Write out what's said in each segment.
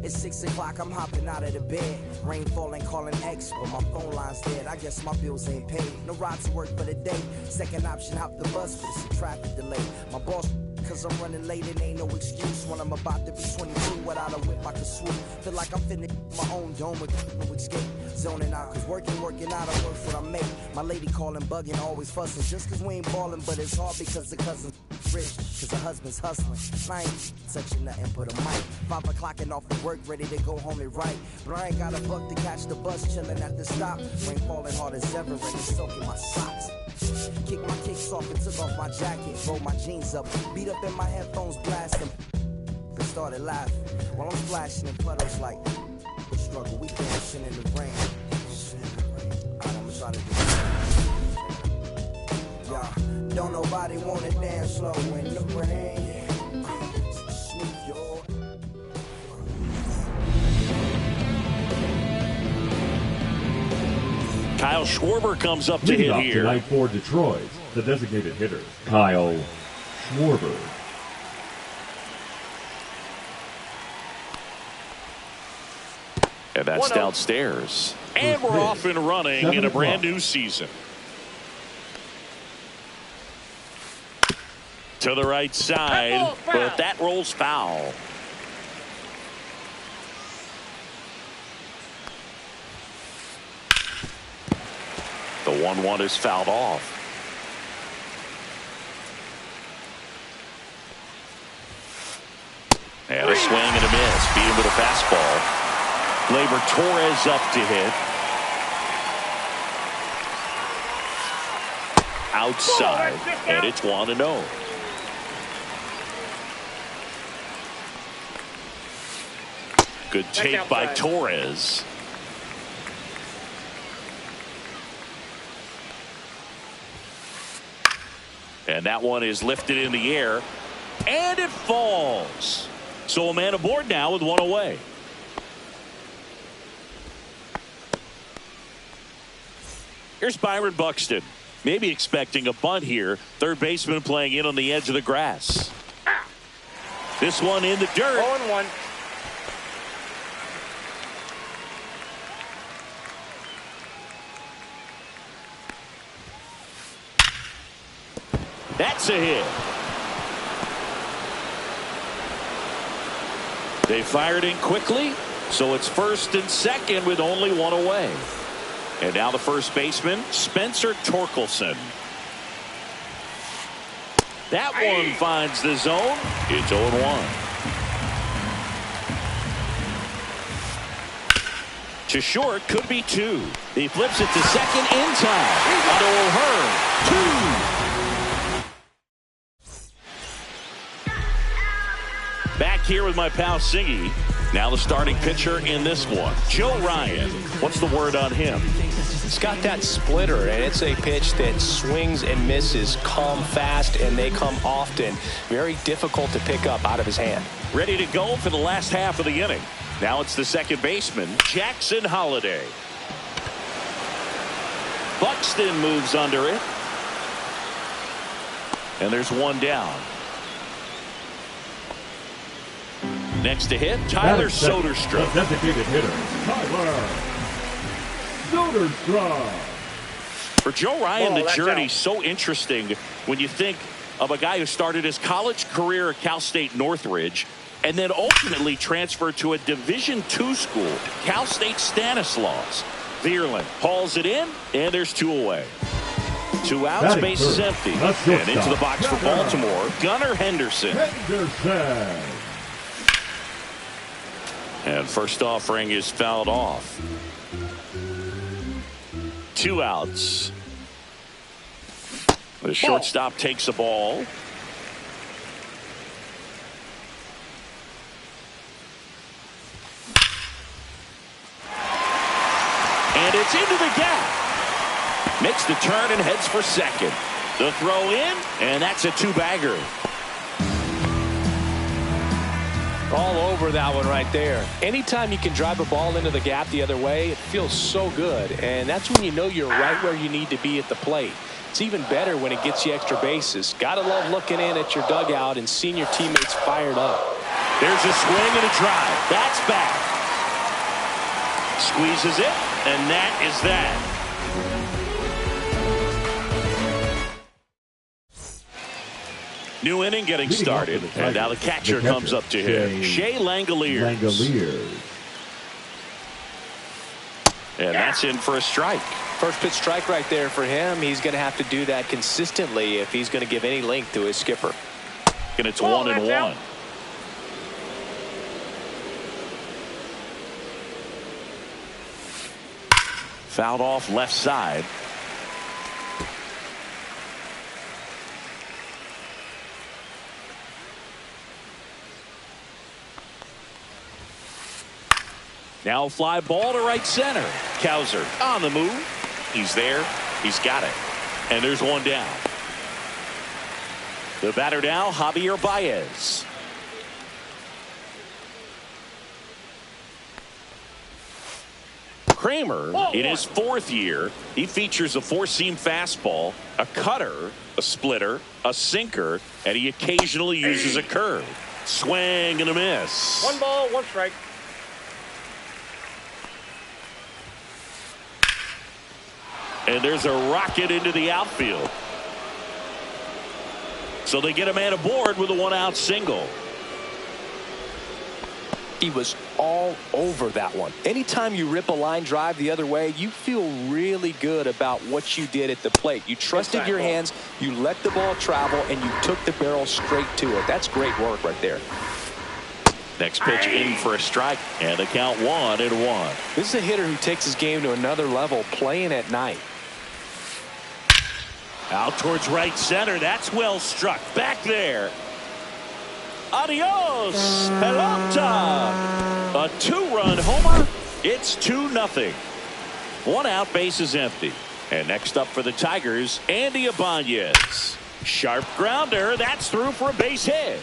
It's 6 o'clock, I'm hopping out of the bed. Rain falling, calling X, but my phone line's dead. I guess my bills ain't paid. No ride to work for the day. Second option, hop the bus, but it's a traffic delay. My boss, cause I'm running late and ain't no excuse. When I'm about to be 22, without a whip I can swoop. Feel like I'm finna my own dome with no escape. Zoning out, cause working out, I work what I make. My lady calling, bugging, always fussing. Just cause we ain't ballin', but it's hard because the cousin's rich. Cause the husband's hustling. I ain't touching nothing but a mic. 5 o'clock and off of work, ready to go home and write. But I ain't got a buck to catch the bus, chillin' at the stop. Rain falling hard as ever, and it's soaking my socks. Kick my kicks off and took off my jacket. Roll my jeans up, beat up in my headphones, blasting. They started laughing while I'm splashing in puddles like the struggle. We dancing in the rain. I'm trying to do it. Yeah, don't nobody wanna dance slow in the rain. Kyle Schwarber comes up to hit here. Tonight for Detroit, the designated hitter, Kyle Schwarber. And that's downstairs. And we're off and running in a brand new season. To the right side, but that rolls foul. The 1-1 is fouled off. And a swing and a miss. Beat him with a fastball. Gleyber Torres up to hit. Outside. And it's 1-0. Good take by Torres. And that one is lifted in the air. And it falls. So a man aboard now with one away. Here's Byron Buxton. Maybe expecting a bunt here. Third baseman playing in on the edge of the grass. This one in the dirt. 0-1. That's a hit. They fired in quickly, so it's first and second with only one away. And now the first baseman, Spencer Torkelson. That one finds the zone. It's 0-1. To short, could be two. He flips it to second in time. Otto O'Hearn, 2. Back here with my pal Siggy. Now the starting pitcher in this one, Joe Ryan. What's the word on him? He's got that splitter, and it's a pitch that swings and misses, come fast, and they come often. Very difficult to pick up out of his hand. Ready to go for the last half of the inning. Now it's the second baseman, Jackson Holliday. Buxton moves under it. And there's one down. Next to hit, Tyler Soderstrom. The designated hitter, Tyler Soderstrom. For Joe Ryan, the journey's so interesting when you think of a guy who started his college career at Cal State Northridge and then ultimately transferred to a Division II school, Cal State Stanislaus. Vierland hauls it in, and there's two away. 2 outs, bases empty. And into the box for Baltimore, Gunnar Henderson. And first offering is fouled off. 2 outs. The shortstop takes the ball. And it's into the gap. Makes the turn and heads for second. The throw in, and that's a 2-bagger. All over that one right there. Anytime you can drive a ball into the gap the other way, it feels so good. And that's when you know you're right where you need to be at the plate. It's even better when it gets you extra bases. Gotta love looking in at your dugout and seeing your teammates fired up. There's a swing and a drive. That's back. Squeezes it, and that is that. New inning getting started, and now the catcher comes up to him. Shea Langoliers. And that's in for a strike. First pitch strike right there for him. He's going to have to do that consistently if he's going to give any length to his skipper. And it's 1-1. Fouled off left side. Now fly ball to right center. Cowser on the move. He's there. He's got it. And there's one down. The batter now, Javier Baez. Kramer, in his 4th year, he features a 4-seam fastball, a cutter, a splitter, a sinker, and he occasionally uses a curve. Swing and a miss. 1 ball, 1 strike. And there's a rocket into the outfield. So they get a man aboard with a 1-out single. He was all over that one. Anytime you rip a line drive the other way, you feel really good about what you did at the plate. You trusted your hands, you let the ball travel, and you took the barrel straight to it. That's great work right there. Next pitch in for a strike, and the count 1-1. This is a hitter who takes his game to another level, playing at night. Out towards right center. That's well struck. Back there. Adios, pelota. A 2-run homer. It's 2-0. 1 out, base is empty. And next up for the Tigers, Andy Ibanez. Sharp grounder. That's through for a base hit.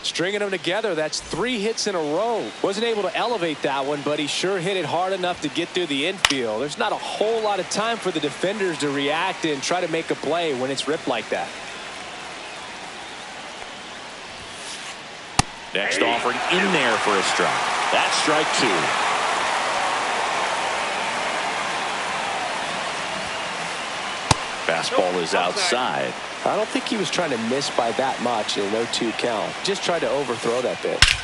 Stringing them together, that's 3 hits in a row. Wasn't able to elevate that one, but he sure hit it hard enough to get through the infield. There's not a whole lot of time for the defenders to react and try to make a play when it's ripped like that. Next offering in there for a strike. That's strike 2. Fastball is outside. I don't think he was trying to miss by that much in a 0-2 count. Just tried to overthrow that pitch.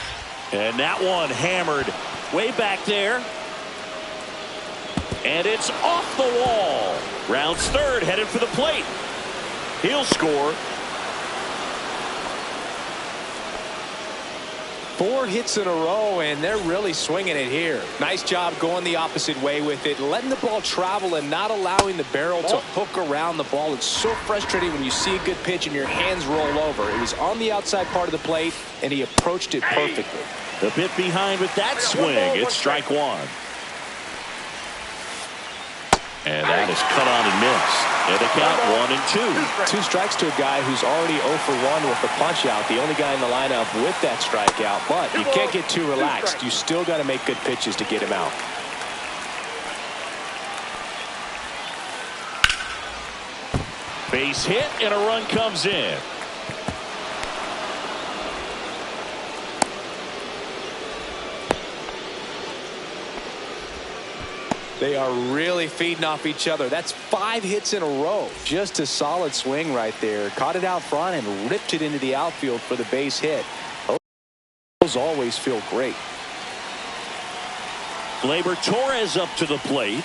And that one hammered way back there. And it's off the wall. Rounds third, headed for the plate. He'll score. 4 hits in a row, and they're really swinging it here. Nice job going the opposite way with it, letting the ball travel and not allowing the barrel to hook around the ball. It's so frustrating when you see a good pitch and your hands roll over. It was on the outside part of the plate, and he approached it perfectly. A bit behind with that swing. It's strike 1. And that is cut on and missed. And the count 1-2. 2 strikes to a guy who's already 0 for 1 with the punch out. The only guy in the lineup with that strikeout. But you can't get too relaxed. You still got to make good pitches to get him out. Base hit and a run comes in. They are really feeding off each other. That's 5 hits in a row. Just a solid swing right there. Caught it out front and ripped it into the outfield for the base hit. Those always feel great. Gleyber Torres up to the plate.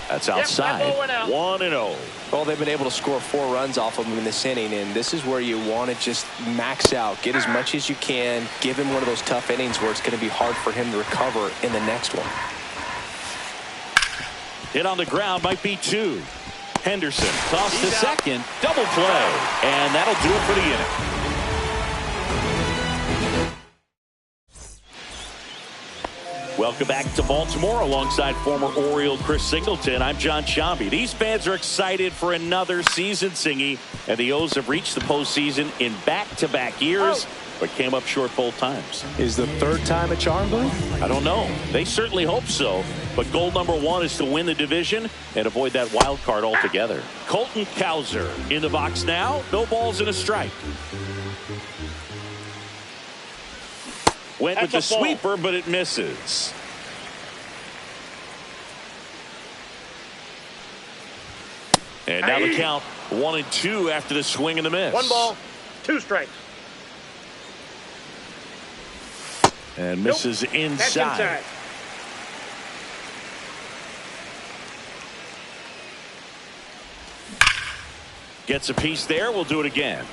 That's outside. 1-0. Well, they've been able to score 4 runs off of him in this inning, and this is where you want to just max out. Get as much as you can. Give him one of those tough innings where it's going to be hard for him to recover in the next one. Hit on the ground, might be 2. Henderson tossed to second, double play, and that'll do it for the inning. Welcome back to Baltimore alongside former Oriole Chris Singleton. I'm John Sciambi. These fans are excited for another season, Singy, and the O's have reached the postseason in back-to-back years. but came up short both times. Is the third time a charm, Blue? I don't know. They certainly hope so. But goal number one is to win the division and avoid that wild card altogether. Colton Cowser in the box now. No balls and a strike. Went with the sweeper, but it misses. And now the count 1-2 after the swing and the miss. 1 ball, 2 strikes. And misses inside. That's inside. Gets a piece there. We'll do it again.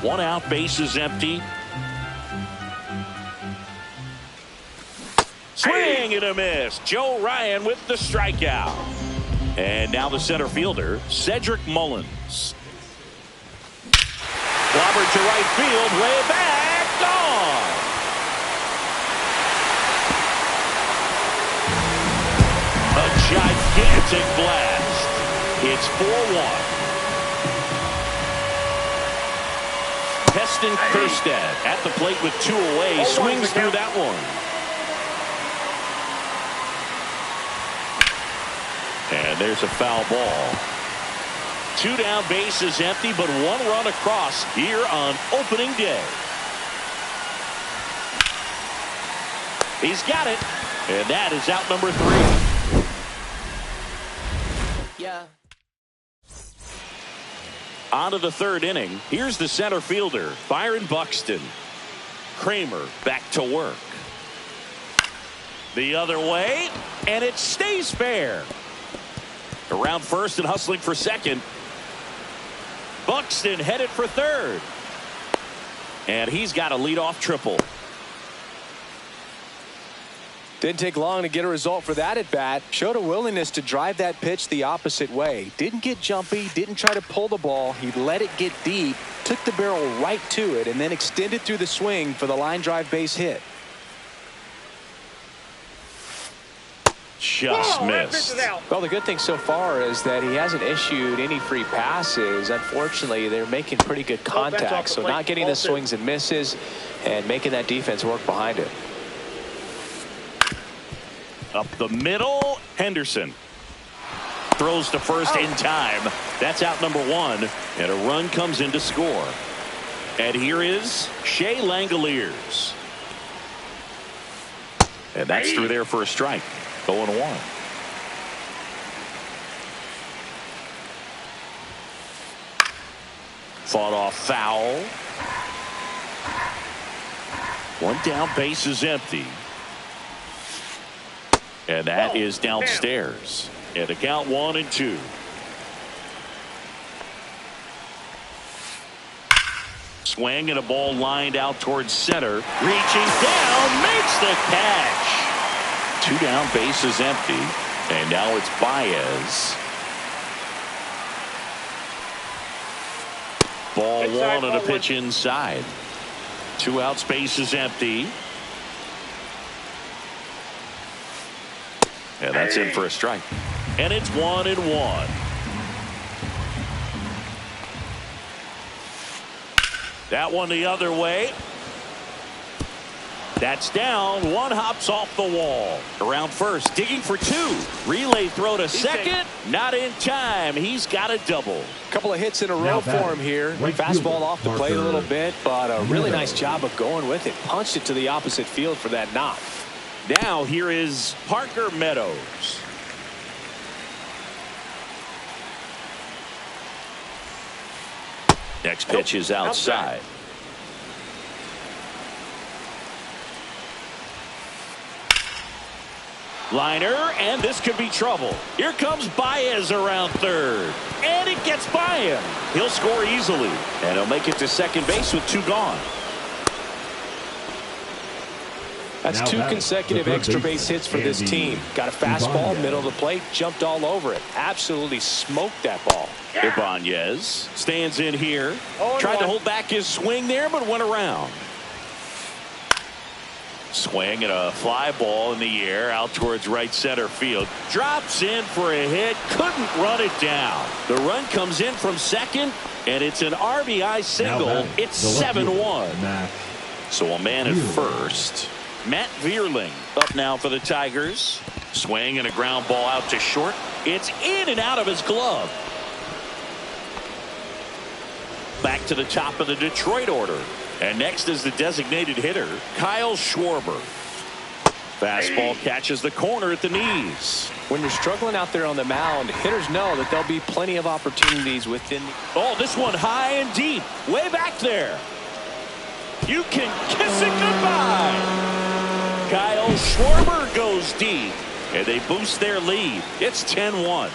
One out, bases empty. Swing and a miss. Joe Ryan with the strikeout. And now the center fielder, Cedric Mullins. Clobbered to right field, way back, gone. A gigantic blast. It's 4-1. Heston Kjerstad at the plate with 2 away, swings through that one. And there's a foul ball. 2 down, bases empty, but 1 run across here on opening day. He's got it, and that is out number 3. Yeah. On to the 3rd inning. Here's the center fielder, Byron Buxton. Kramer back to work. The other way, and it stays fair. Around first and hustling for second. Buxton headed for 3rd. And he's got a leadoff triple. Didn't take long to get a result for that at bat. Showed a willingness to drive that pitch the opposite way. Didn't get jumpy, didn't try to pull the ball. He let it get deep, took the barrel right to it, and then extended through the swing for the line drive base hit. Just missed. Well, the good thing so far is that he hasn't issued any free passes. Unfortunately, they're making pretty good contact, so not getting the swings and misses and making that defense work behind it. Up the middle, Henderson throws to first in time. That's out number 1, and a run comes in to score. And here is Shea Langoliers. And that's through there for a strike. 0-1. Fought off foul. 1 down, base is empty. And that is downstairs. And the count 1-2. Swing and a ball lined out towards center. Reaching down, makes the catch. 2 down, base is empty. And now it's Baez. Ball 1 and a pitch inside. 2 outs, base is empty. And that's in for a strike. And it's 1-1. That one the other way. That's down. 1 hops off the wall. Around first, digging for 2. Relay throw to second. Not in time. He's got a double. Couple of hits in a row for him here. Fastball off the plate a little bit, but a really nice job of going with it. Punched it to the opposite field for that knock. Now here is Parker Meadows. Next pitch is outside. Liner, and this could be trouble. Here comes Baez around 3rd. And it gets by him. He'll score easily. And he'll make it to second base with 2 gone. That's 2 consecutive extra base hits for this team. Got a fastball, middle of the plate, jumped all over it. Absolutely smoked that ball. Ibanez stands in here. Tried to hold back his swing there, but went around. Swing and a fly ball in the air out towards right center field. Drops in for a hit. Couldn't run it down. The run comes in from second, and it's an RBI single. It's 7-1. So a man at first. Matt Vierling up now for the Tigers. Swing and a ground ball out to short. It's in and out of his glove. Back to the top of the Detroit order. And next is the designated hitter, Kyle Schwarber. Fastball catches the corner at the knees. When you're struggling out there on the mound, hitters know that there'll be plenty of opportunities within. Oh, this one high and deep. Way back there. You can kiss it goodbye. Kyle Schwarber goes deep. And they boost their lead. It's 10-1.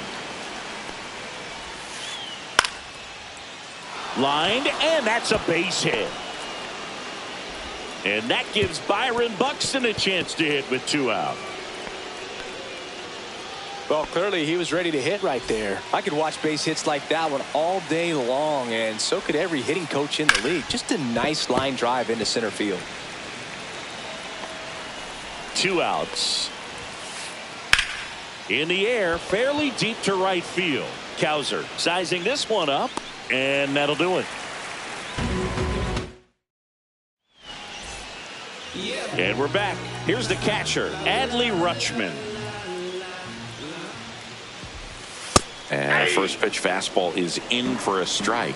Lined, and that's a base hit. And that gives Byron Buxton a chance to hit with 2 out. Well, clearly he was ready to hit right there. I could watch base hits like that one all day long, and so could every hitting coach in the league. Just a nice line drive into center field. 2 outs. In the air, fairly deep to right field. Cowser sizing this one up, and that'll do it. And we're back. Here's the catcher, Adley Rutschman. And the first pitch fastball is in for a strike.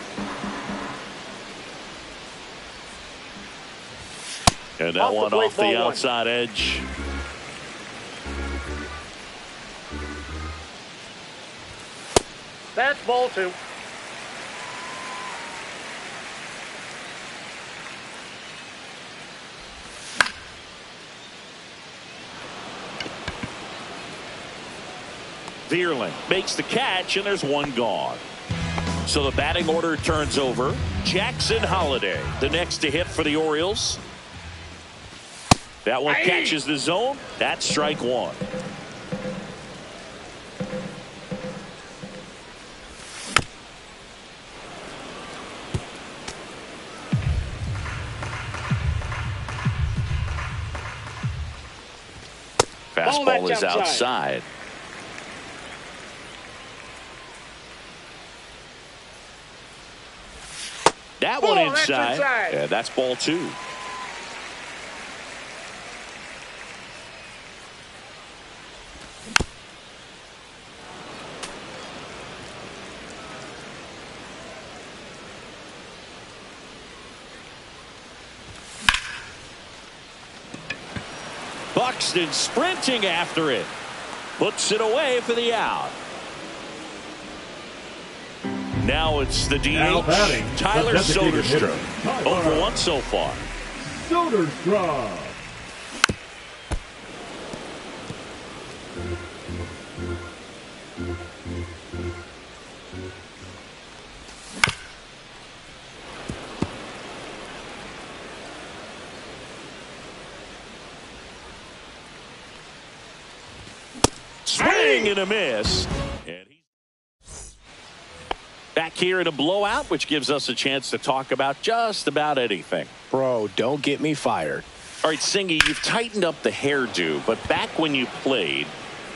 And that one off the outside edge. That's ball 2. Vierling makes the catch, and there's one gone. So the batting order turns over. Jackson Holliday, the next to hit for the Orioles. That one catches the zone. That's strike 1. Fastball is outside. That one inside. Yeah, that's ball 2. Buxton sprinting after it. Puts it away for the out. Now it's the DH, Tyler Soderstrom. 0-for-1 so far. Soderstrom. Swing and a miss. And he's back here in a blowout, which gives us a chance to talk about just about anything. Bro, don't get me fired. All right, Singy, you've tightened up the hairdo, but back when you played,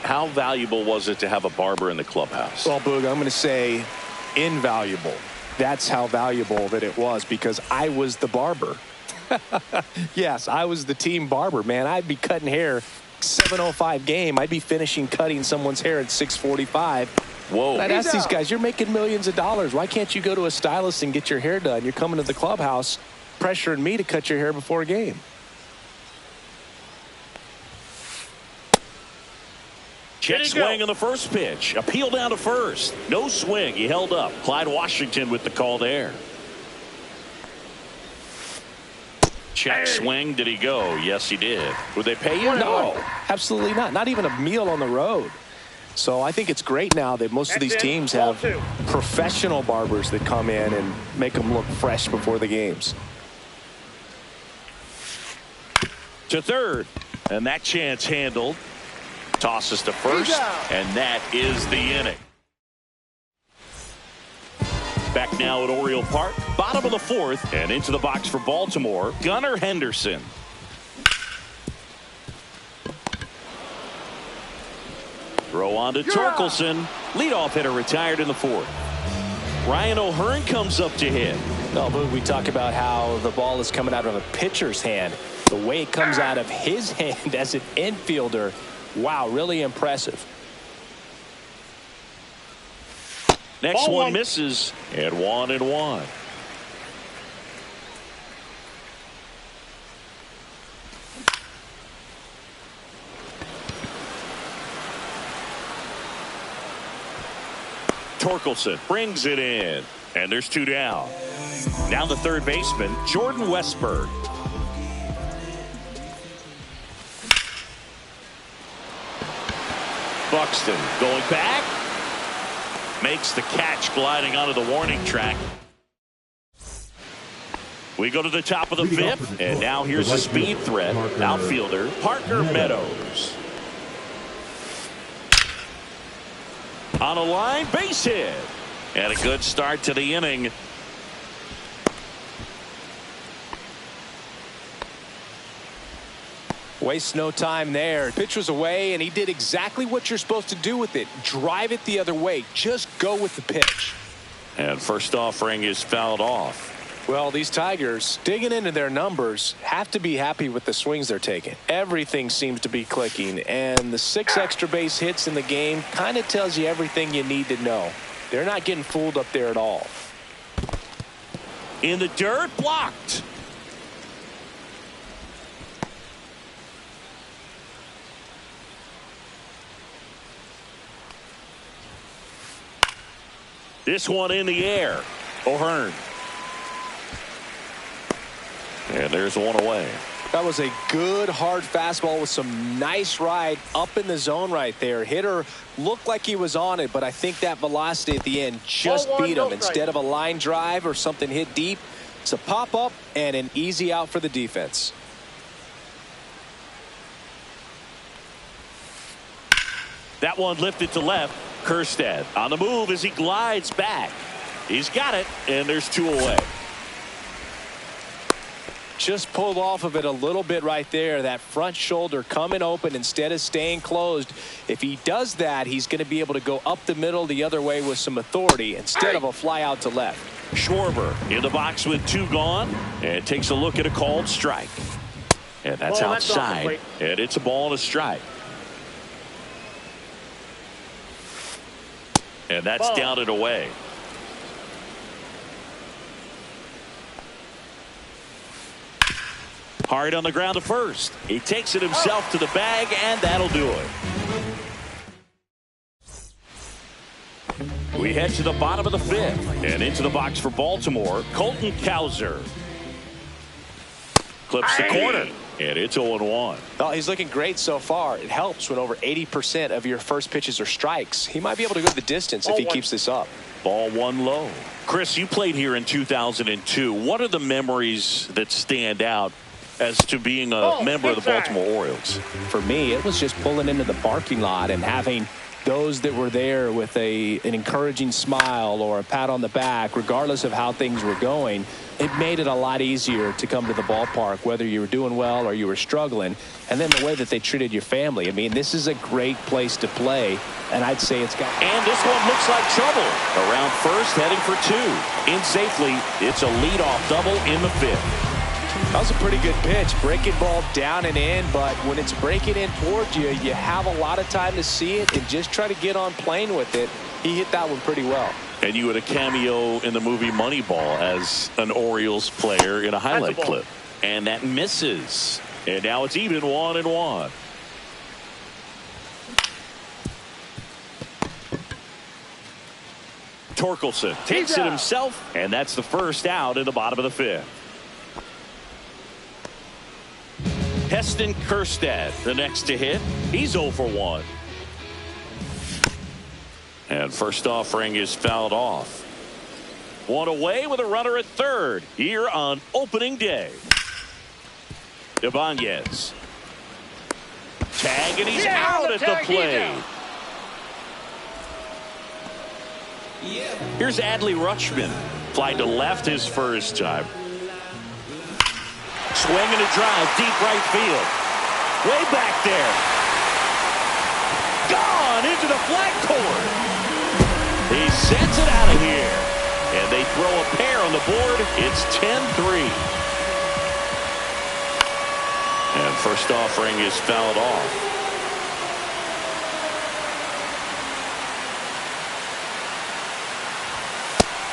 how valuable was it to have a barber in the clubhouse? Well, Boog, I'm going to say invaluable. That's how valuable that it was, because I was the barber. Yes, I was the team barber, man. I'd be cutting hair 7:05 game. I'd be finishing cutting someone's hair at 6:45. Whoa. I'd ask these guys, you're making millions of dollars. Why can't you go to a stylist and get your hair done? You're coming to the clubhouse pressuring me to cut your hair before a game. Check swing on the first pitch. Appeal down to first. No swing. He held up. Clyde Washington with the call there. Check swing. Did he go? Yes, he did. Would they pay you? No, absolutely not. Not even a meal on the road. So I think it's great now that most of these teams have professional barbers that come in and make them look fresh before the games. To third. And that chance handled. Tosses to first. And that is the inning. Back now at Oriole Park. Bottom of the fourth. And into the box for Baltimore, Gunnar Henderson. Throw on to Torkelson. Leadoff hitter retired in the fourth. Ryan O'Hearn comes up to hit. Well, Boog, we talk about how the ball is coming out of a pitcher's hand. The way it comes out of his hand as an infielder, wow, really impressive. Next one misses, and 1-1. Torkelson brings it in, and there's 2 down. Now the third baseman, Jordan Westburg. Buxton going back. Makes the catch gliding onto the warning track. We go to the top of the fifth, and now here's a speed threat. Outfielder Parker Meadows. On a line, base hit. And a good start to the inning. Waste no time there. Pitch was away, and he did exactly what you're supposed to do with it. Drive it the other way. Just go with the pitch. And first offering is fouled off. Well, these Tigers, digging into their numbers, have to be happy with the swings they're taking. Everything seems to be clicking, and the 6 extra base hits in the game kind of tells you everything you need to know. They're not getting fooled up there at all. In the dirt, blocked. This one in the air. O'Hearn. And there's one away. That was a good hard fastball with some nice ride up in the zone right there. Hitter looked like he was on it, but I think that velocity at the end just beat him. Instead of a line drive or something hit deep, it's a pop up and an easy out for the defense. That one lifted to left. Kjerstad on the move as he glides back. He's got it, and there's 2 away. Just pulled off of it a little bit right there. That front shoulder coming open instead of staying closed. If he does that, he's going to be able to go up the middle the other way with some authority instead of a fly out to left. Schwarber in the box with 2 gone and takes a look at a called strike. And that's outside. And it's a ball and a strike. And that's down and away. Hard on the ground to first. He takes it himself to the bag, and that'll do it. We head to the bottom of the fifth and into the box for Baltimore. Colton Cowser clips the corner, and it's 0-1. Well, he's looking great so far. It helps when over 80% of your first pitches are strikes. He might be able to go the distance if he keeps this up. Ball 1 low. Chris, you played here in 2002. What are the memories that stand out as to being a member of the Baltimore Orioles? For me, it was just pulling into the parking lot and having those that were there with an encouraging smile or a pat on the back, regardless of how things were going. It made it a lot easier to come to the ballpark, whether you were doing well or you were struggling. And then the way that they treated your family. I mean, this is a great place to play, and I'd say it's got... And this one looks like trouble. Around first, heading for 2. In safely, it's a leadoff double in the fifth. That was a pretty good pitch. Breaking ball down and in, but when it's breaking in towards you, you have a lot of time to see it and just try to get on plane with it. He hit that one pretty well. And you had a cameo in the movie Moneyball as an Orioles player in a highlight clip. And that misses. And now it's even 1-1. Torkelson takes it himself, and that's the first out in the bottom of the fifth. Heston Kjerstad, the next to hit. He's 0 for 1. And first offering is fouled off. One away with a runner at third here on opening day. Ibanez. Tag, and he's out at the plate. Here's Adley Rutschman. Fly to left his first time. Swing and a drive, deep right field. Way back there. Gone into the flag court. He sends it out of here. And they throw a pair on the board. It's 10-3. And first offering is fouled off.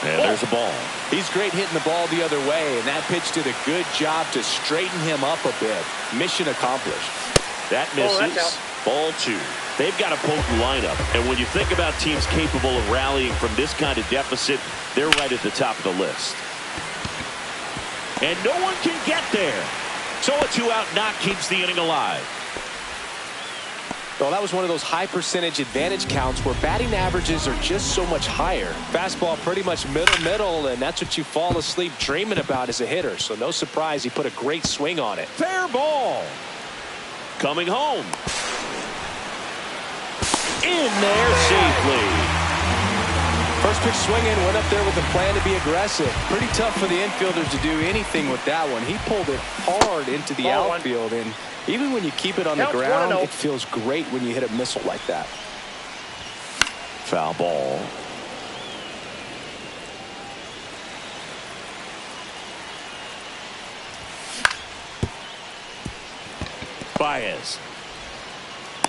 And there's a ball. He's great hitting the ball the other way, and that pitch did a good job to straighten him up a bit. Mission accomplished. That misses. Ball 2. They've got a potent lineup, and when you think about teams capable of rallying from this kind of deficit, they're right at the top of the list. And no one can get there. So a 2-out knock keeps the inning alive. Well, that was one of those high percentage advantage counts where batting averages are just so much higher. Fastball pretty much middle, and that's what you fall asleep dreaming about as a hitter. So no surprise he put a great swing on it. Fair ball. Coming home. In there safely. First pitch swinging, went up there with a plan to be aggressive. Pretty tough for the infielders to do anything with that one. He pulled it hard into the outfield, and even when you keep it on the ground, it feels great when you hit a missile like that. Foul ball. Baez.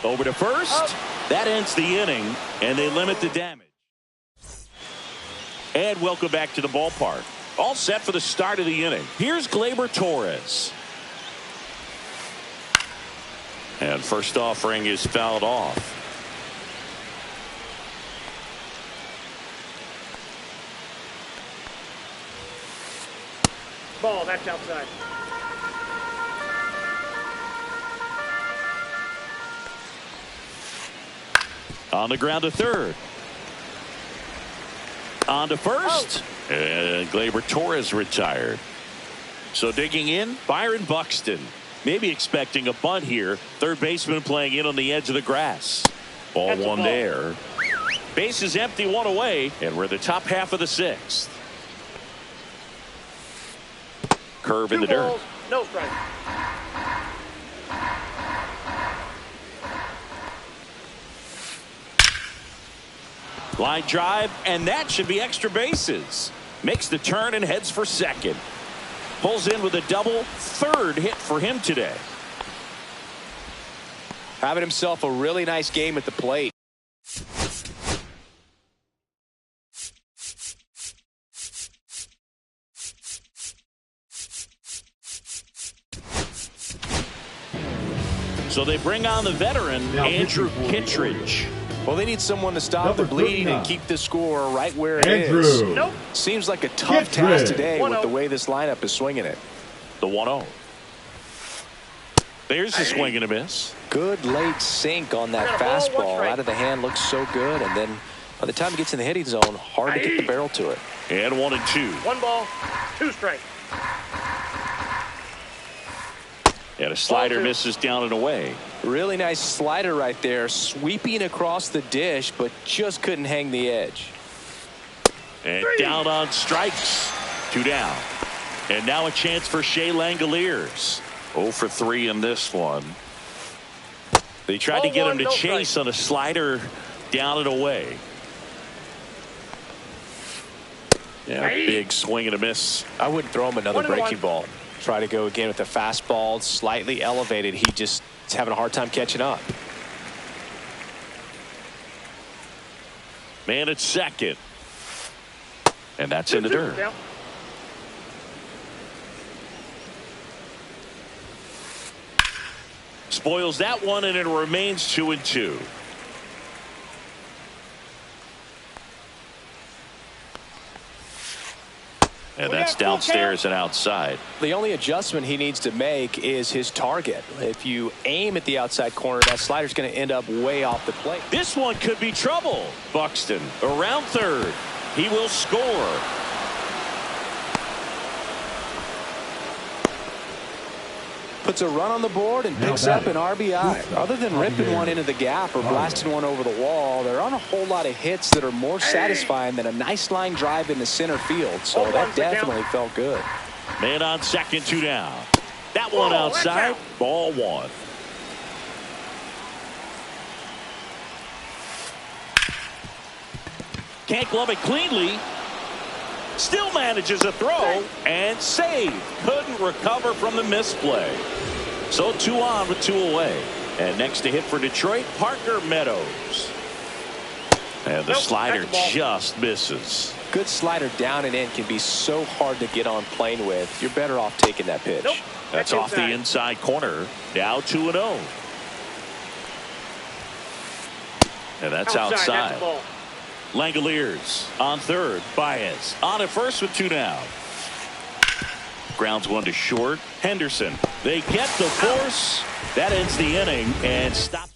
Over to first. That ends the inning, and they limit the damage. And welcome back to the ballpark. All set for the start of the inning. Here's Gleyber Torres. And first offering is fouled off. Ball, that's outside. On the ground to third. On to first. And Gleyber Torres retired. So digging in, Byron Buxton. Maybe expecting a bunt here. Third baseman playing in on the edge of the grass. Ball one there. Base is empty, one away. And we're the top half of the sixth. Curve in the dirt. No strike. Line drive, and that should be extra bases. Makes the turn and heads for second. Pulls in with a double. Third hit for him today. Having himself a really nice game at the plate. So they bring on the veteran, Andrew Kittredge. Well, they need someone to stop the bleeding and keep the score right where it Andrew. is. Nope. Seems like a tough task today with the way this lineup is swinging it. The 1-0. There's a swing and a miss. Good late sink on that fastball. Out of the hand, looks so good. And then by the time it gets in the hitting zone, hard to get the barrel to it. And 1-2. 1 ball, 2 strike. And a slider misses down and away. Really nice slider right there, sweeping across the dish, but just couldn't hang the edge. And down on strikes. 2 down. And now a chance for Shea Langoliers. 0 for 3 in this one. They tried to get him to chase on a slider down and away. Yeah, big swing and a miss. I wouldn't throw him another breaking ball. Try to go again with the fastball, slightly elevated. He just is having a hard time catching up. Man at second. And that's in the dirt. Spoils that one, and it remains 2-2. And that's downstairs and outside. The only adjustment he needs to make is his target. If you aim at the outside corner, that slider's going to end up way off the plate. This one could be trouble. Buxton around third. He will score. Puts a run on the board and picks up an RBI. Other than ripping one into the gap or blasting one over the wall, there aren't a whole lot of hits that are more satisfying than a nice line drive into center field. So that definitely felt good. Man on second, 2 down. That one outside. Ball 1. Can't glove it cleanly. Still manages a throw and save. Couldn't recover from the misplay. So 2 on with 2 away. And next to hit for Detroit, Parker Meadows. And the slider just misses. Good slider down and in can be so hard to get on plane with. You're better off taking that pitch. That's off the inside corner. Now 2-0. And that's outside. Langoliers on third. Baez on at first with 2 down. Grounds 1 to short. Henderson. They get the force. That ends the inning and stops.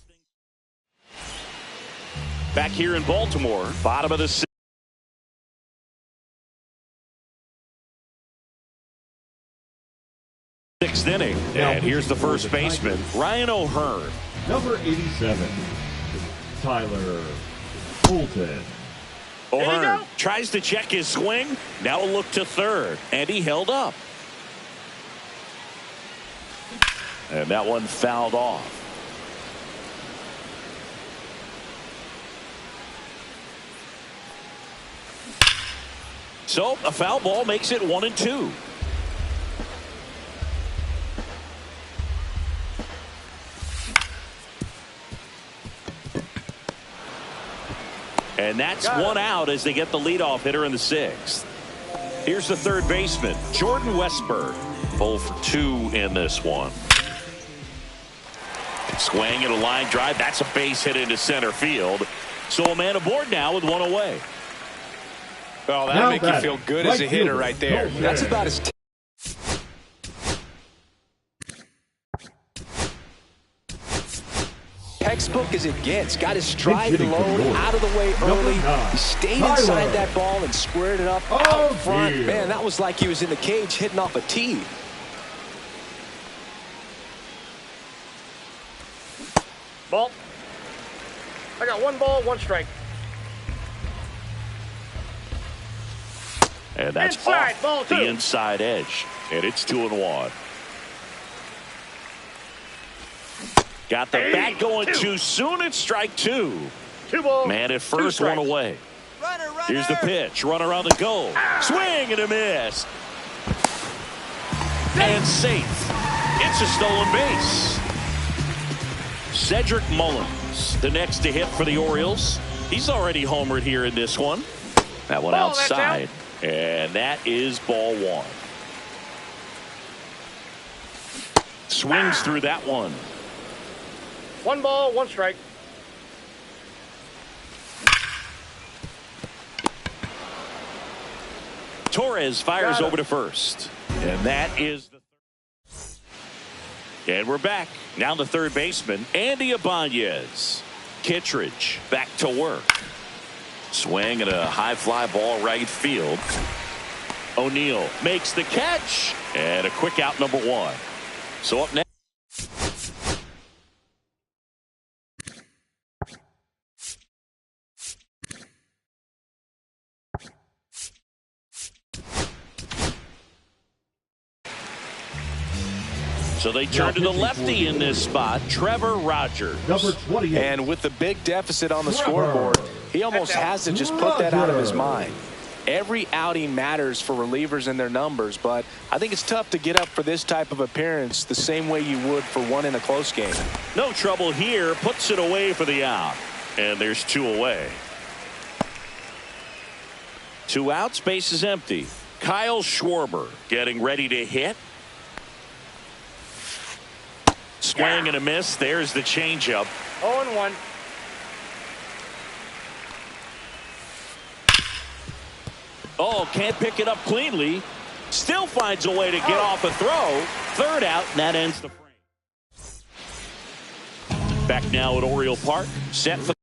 Back here in Baltimore, bottom of the 6th inning. And here's the first baseman, Ryan O'Hearn. Number 87, Tyler Fulton. O'Hearn tries to check his swing. Now a look to third. And he held up. And that one fouled off. So a foul ball makes it 1-2. And that's 1 out as they get the leadoff hitter in the 6th. Here's the third baseman, Jordan Westburg. 0 for 2 in this one. Swing and a line drive. That's a base hit into center field. So a man aboard now with 1 away. Well, that'll make you feel good as a hitter right there. That's about as textbook as it gets. Got his stride low, out of the way early. He stayed inside that ball and squared it up out front. Man, that was like he was in the cage hitting off a tee. Ball. I got 1 ball, 1 strike. And that's inside, off ball 2. The inside edge. And it's 2-1. Got the bat going too soon. It's strike 2. 2 balls. Man at first, 1 away. Here's the pitch. Runner on the go. Swing and a miss. And safe. It's a stolen base. Cedric Mullins, the next to hit for the Orioles. He's already homered here in this one. That one outside. And that is ball 1. Swings through that one. 1 ball, 1 strike. Torres fires over to first. And that is the third. And we're back. Now the third baseman, Andy Ibanez. Kittredge back to work. Swing and a high fly ball right field. O'Neill makes the catch. And a quick out, number 1. So up next. So they turn to the lefty in this spot, Trevor Rogers. Number 28. And with the big deficit on the scoreboard, he almost has to just put that out of his mind. Every outing matters for relievers and their numbers, but I think it's tough to get up for this type of appearance the same way you would for one in a close game. No trouble here, puts it away for the out. And there's 2 away. 2 outs, base is empty. Kyle Schwarber getting ready to hit. Swing and a miss. There's the changeup. 0-1. Oh, can't pick it up cleanly. Still finds a way to get off a throw. 3rd out, and that ends the frame. Back now at Oriole Park. Set for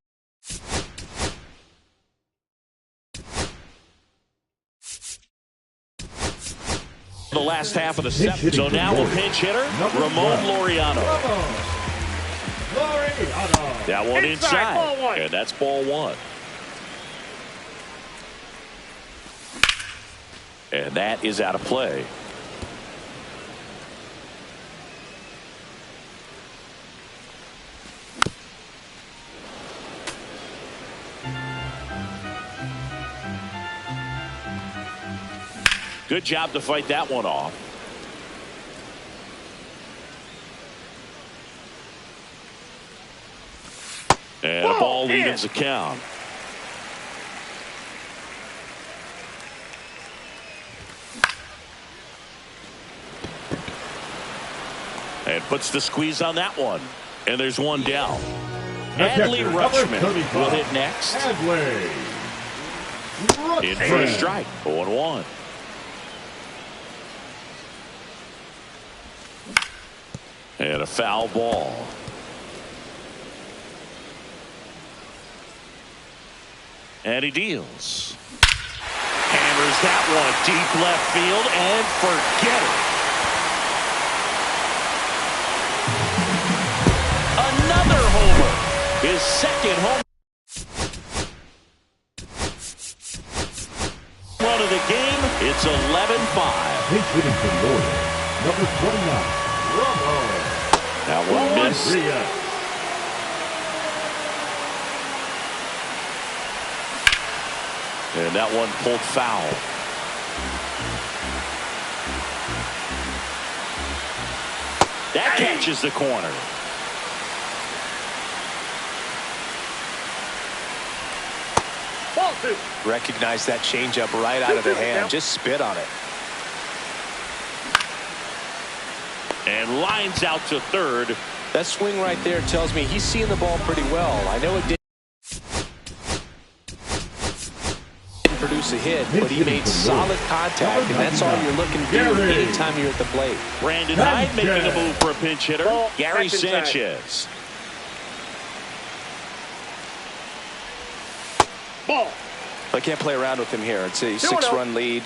the last half of the 7th. So now a pinch hitter, Ramon Laureano. That one inside. And that's ball 1. And that is out of play. Good job to fight that one off. And a ball evens the count. And puts the squeeze on that one. And there's one down. Adley Rutschman will hit next. In for a strike. 0-1. And a foul ball. And he deals. Hammers that one deep left field and forget it. Another homer. His second home run of the game. It's 11-5. He's hitting for the Orioles. Number 29, Romo. That one missed. And that one pulled foul. That catches the corner. Recognize that changeup right out of the hand. Just spit on it. And lines out to third. That swing right there tells me he's seeing the ball pretty well. I know it didn't produce a hit, but he made solid contact, and that's all you're looking to do anytime you're at the plate. Brandon Hyde making a move for a pinch hitter. Gary Sanchez. Ball. I can't play around with him here. It's a 6-run lead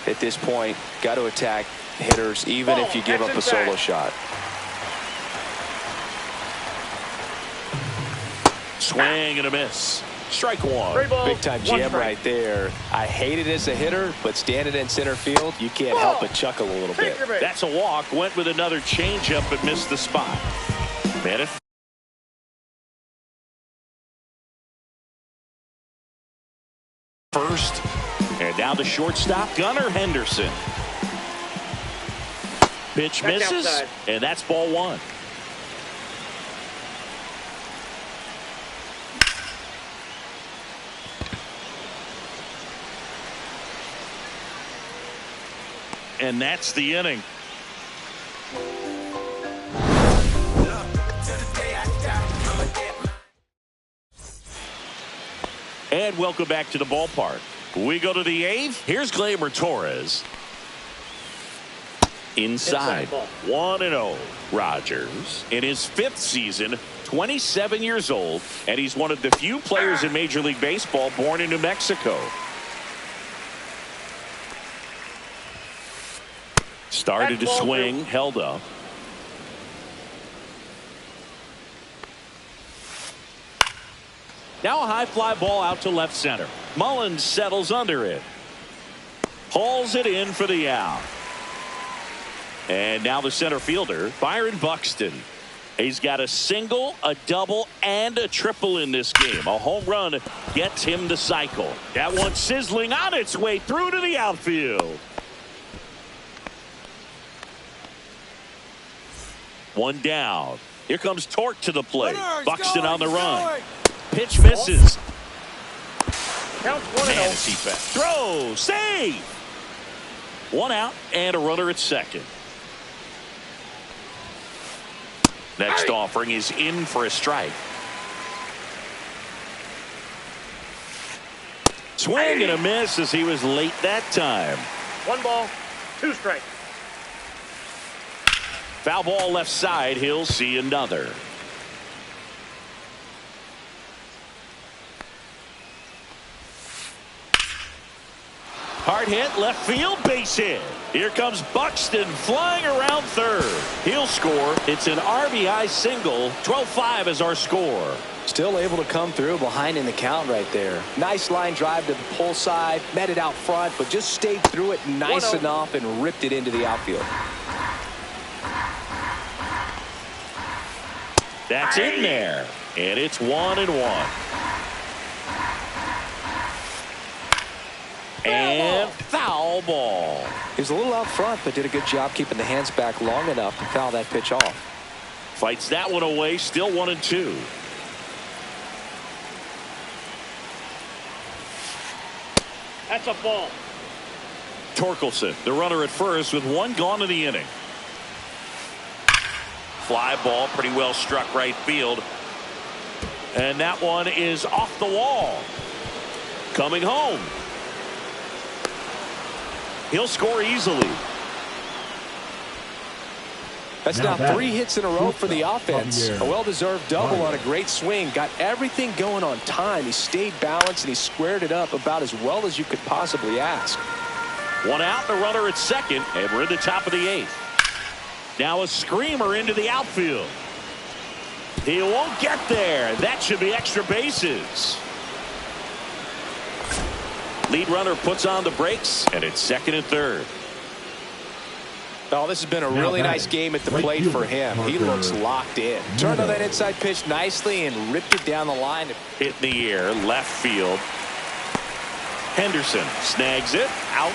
at this point. Got to attack hitters, even if you give up a solo shot. Swing and a miss. Strike one. Big time jam right there. I hate it as a hitter, but standing in center field, you can't help but chuckle a little bit. That's a walk. Went with another changeup but missed the spot. Man, it first. And now the shortstop, Gunnar Henderson. Pitch misses, and that's ball one. And that's the inning. And welcome back to the ballpark. We go to the eighth. Here's Gleyber Torres. Inside. 1-0. Rogers in his 5th season, 27 years old, and he's one of the few players in Major League Baseball born in New Mexico. Started to swing, held up. Now a high fly ball out to left center. Mullins settles under it. Hauls it in for the out. And now the center fielder, Byron Buxton. He's got a single, a double, and a triple in this game. A home run gets him the cycle. That one sizzling on its way through to the outfield. One down. Here comes Torque to the plate. Buxton on the run. Pitch misses. Man, is he fast. Throw. Save. One out and a runner at second. Next offering is in for a strike. Swing and a miss as he was late that time. 1 ball, 2 strikes. Foul ball left side. He'll see another. Hard hit, left field, base hit. Here comes Buxton flying around third. He'll score. It's an RBI single. 12-5 is our score. Still able to come through behind in the count right there. Nice line drive to the pull side. Met it out front, but just stayed through it nice enough and ripped it into the outfield. That's in there. And it's 1-1. And foul ball. He was a little out front, but did a good job keeping the hands back long enough to foul that pitch off. Fights that one away, still 1-2. That's a ball. Torkelson, the runner at first with one gone in the inning. Fly ball, pretty well struck right field. And that one is off the wall. Coming home. He'll score easily. That's now 3 hits in a row for the offense. A well-deserved double on a great swing. Got everything going on time. He stayed balanced and he squared it up about as well as you could possibly ask. One out, the runner at second, and we're in the top of the 8th. Now a screamer into the outfield. He won't get there. That should be extra bases. Lead runner puts on the brakes, and it's second and third. Oh, this has been a really nice game at the plate for him. He looks locked in. Turned on that inside pitch nicely and ripped it down the line. Hit in the air, left field. Henderson snags it, out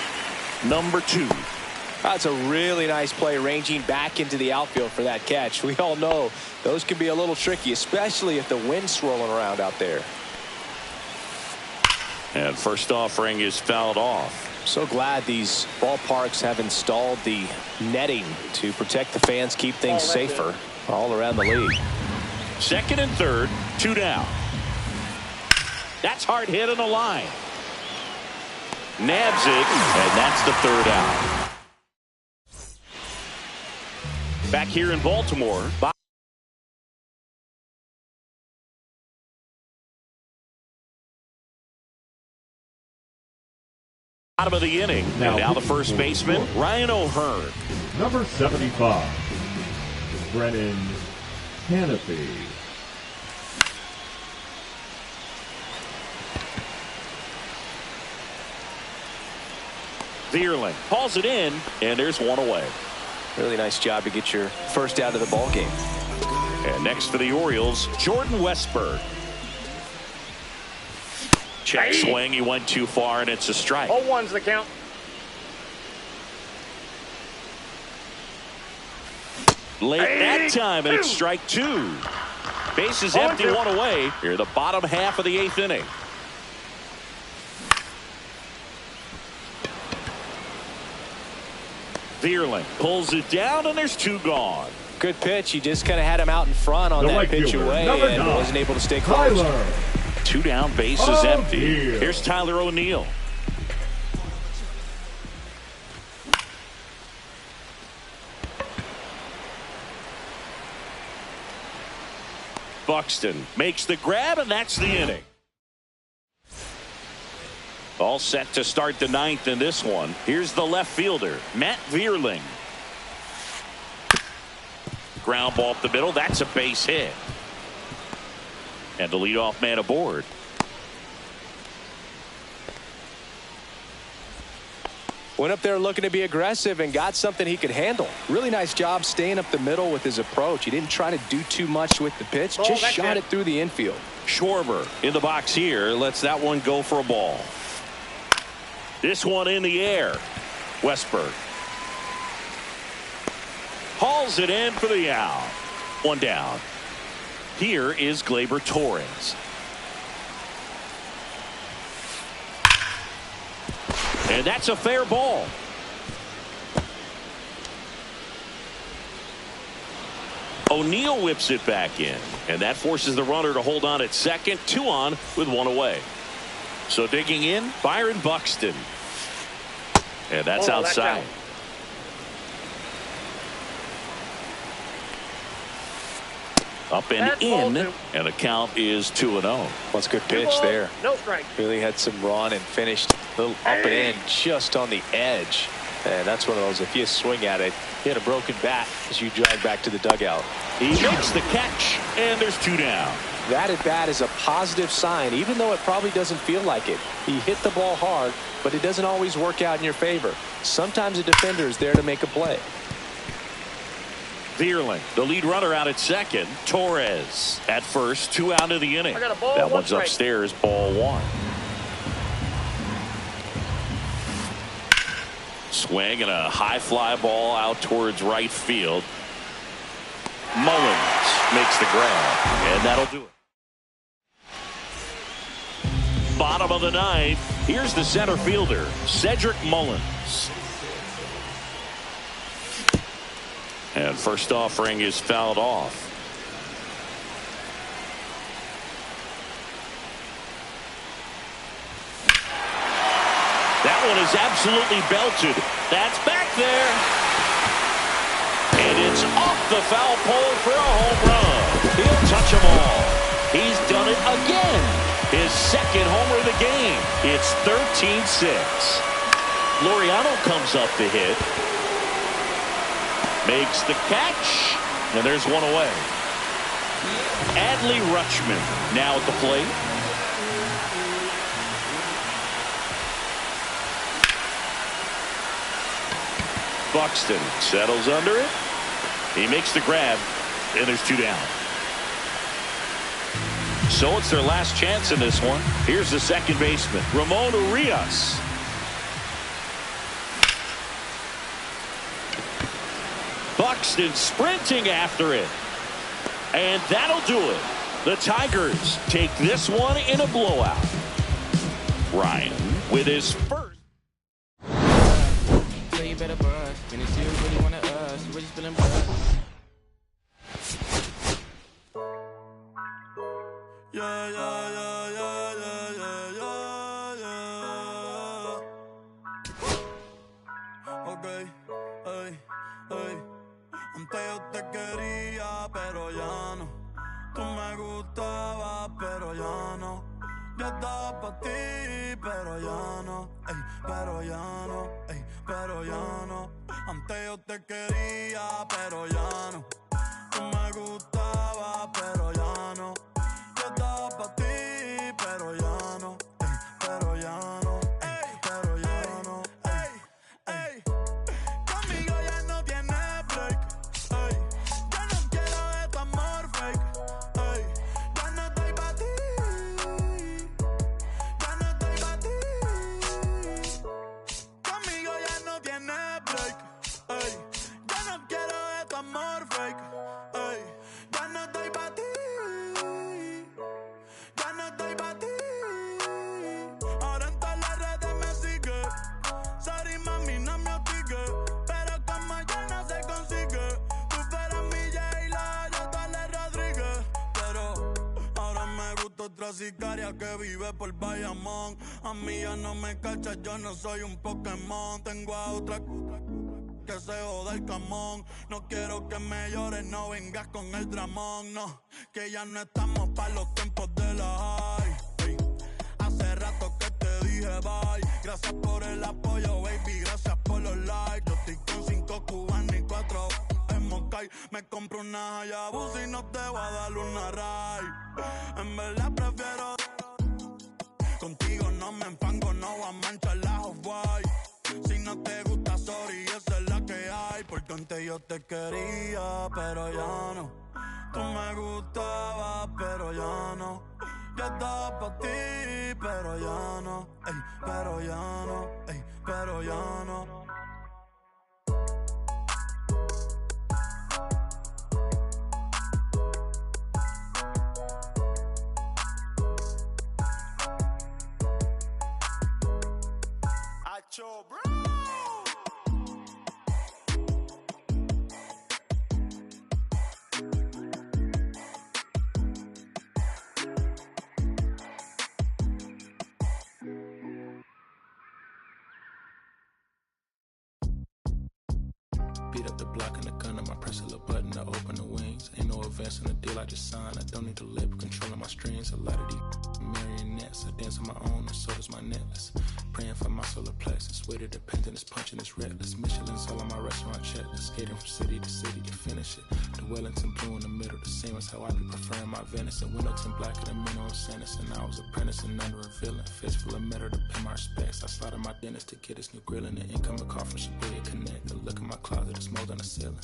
number 2. That's a really nice play, ranging back into the outfield for that catch. We all know those can be a little tricky, especially if the wind's swirling around out there. And first offering is fouled off. So glad these ballparks have installed the netting to protect the fans, keep things safer all around the league. Second and third, 2 down. That's hard hit on the line. Nabs it, and that's the third out. Back here in Baltimore. Bottom of the inning. And now the first baseman, Ryan O'Hearn. Number 75, Brennan Hanafy. Vierling hauls it in, and there's one away. Really nice job to get your first out of the ball game. And next for the Orioles, Jordan Westburg. Check swing, he went too far, and it's a strike. 0-1's the count. Late that time, and it's strike 2. Bases empty, 1 away. Here, the bottom half of the 8th inning. Vierling pulls it down, and there's 2 gone. Good pitch. He just kind of had him out in front on that pitch away and wasn't able to stay close. 2 down, bases empty. Here's Tyler O'Neill. Buxton makes the grab, and that's the inning. All set to start the 9th in this one. Here's the left fielder, Matt Vierling. Ground ball up the middle. That's a base hit. And the leadoff man aboard. Went up there looking to be aggressive and got something he could handle. Really nice job staying up the middle with his approach. He didn't try to do too much with the pitch. Just shot it through the infield. Schwarber in the box here. Lets that one go for a ball. This one in the air. Westburg hauls it in for the out. 1 down. Here is Gleyber Torres. And that's a fair ball. O'Neill whips it back in, and that forces the runner to hold on at second. 2 on with 1 away. So digging in, Byron Buxton. And that's outside. Up and in, and the count is 2-0. What's a good pitch there. No strike. Really had some run and finished a little up and in just on the edge. And that's one of those, if you swing at it, you hit a broken bat as you drive back to the dugout. He makes the catch, and there's 2 down. That at bat is a positive sign, even though it probably doesn't feel like it. He hit the ball hard, but it doesn't always work out in your favor. Sometimes a defender is there to make a play. Vierling, the lead runner out at second. Torres at first, 2 out of the inning. That one's upstairs, ball 1. swing and a high fly ball out towards right field. Mullins makes the grab, and that'll do it. Bottom of the ninth. Here's the center fielder, Cedric Mullins. And first offering is fouled off. That one is absolutely belted. That's back there. And it's off the foul pole for a home run. He'll touch them all. He's done it again. His second homer of the game. It's 13-6. Laureano comes up to hit. Makes the catch. And there's one away. Adley Rutschman now at the plate. Buxton settles under it. He makes the grab, and there's two down. So it's their last chance in this one. Here's the second baseman, Ramon Urias. Buxton sprinting after it. And that'll do it. The Tigers take this one in a blowout. Ryan with his first. You better buzz. When it's you, really wanna us. You really spilling blood. Yeah, yeah, yeah, yeah, yeah, yeah, yeah. Okay, hey, hey. Antes yo te quería, pero ya no. Tú me gustabas, pero ya no. Yo estaba pa' ti, pero ya no. Ey, pero ya no. Ey, pero ya no. Antes yo te quería, pero ya no. Tú me gustabas, pero ya no. Yo estaba pa' ti, pero ya no. Ey, pero ya no. Ey, pero ya no. Ey, ey. Conmigo ya no tienes break. Ey, yo no quiero de tu amor fake. Ey, ya no estoy pa' ti. Ya no estoy pa' ti. Conmigo ya no tienes break. Ey, ya no quiero de tu amor fake. Ey, ya no estoy pa' ti. Ya no estoy pa' ti. Ahora en todas las redes me sigue. Sorry mami, no me hostige. Pero como ya no se consigue. Tú fueras mi J-Lo, yo Tale Rodríguez. Pero ahora me gusta otra sicaria que vive por Bayamón. A mí ya no me cachas, yo no soy un Pokémon. Tengo a otra que se joda el camón. No quiero que me llores, no vengas con el dramón. No, que ya no estamos pa' los tiempos de la high. Ey, hace rato que te dije bye. Gracias por el apoyo, baby, gracias por los likes. Yo estoy con 5 cubanos y 4 en Moscay. Me compro una Hayabusa y no te voy a dar una ride. En verdad prefiero contigo, no me enfango, no voy a manchar la Off-White. Si no te gusta, sorry, esa es la que hay. Porque antes yo te quería, pero ya no. Tú me gustabas, pero ya no. Yo estaba pa' ti, pero ya no. Ey, pero ya no. Ey, pero ya no. Acho, bro. Beat up the block and the gun, I press a little button to open the wings. Ain't no advance in the deal I just signed. I don't need to labor controlling my strings. A lot of these marionettes, I dance on my own and so does my necklace. Praying for my solar plexus. Way to dependent is punching, it's reckless. Michelin's all on my restaurant checklist. Skating from city to city to finish it. The Wellington blue in the middle, the same as how I be preferring my venison. Wellington black at a minimum sentence, and I was apprentice and under a villain. Fist full of metal to pay my respects. I slotted my dentist to get his new grilling. The incoming call from Shibuya Connect. The look in my closet is mold on the ceiling.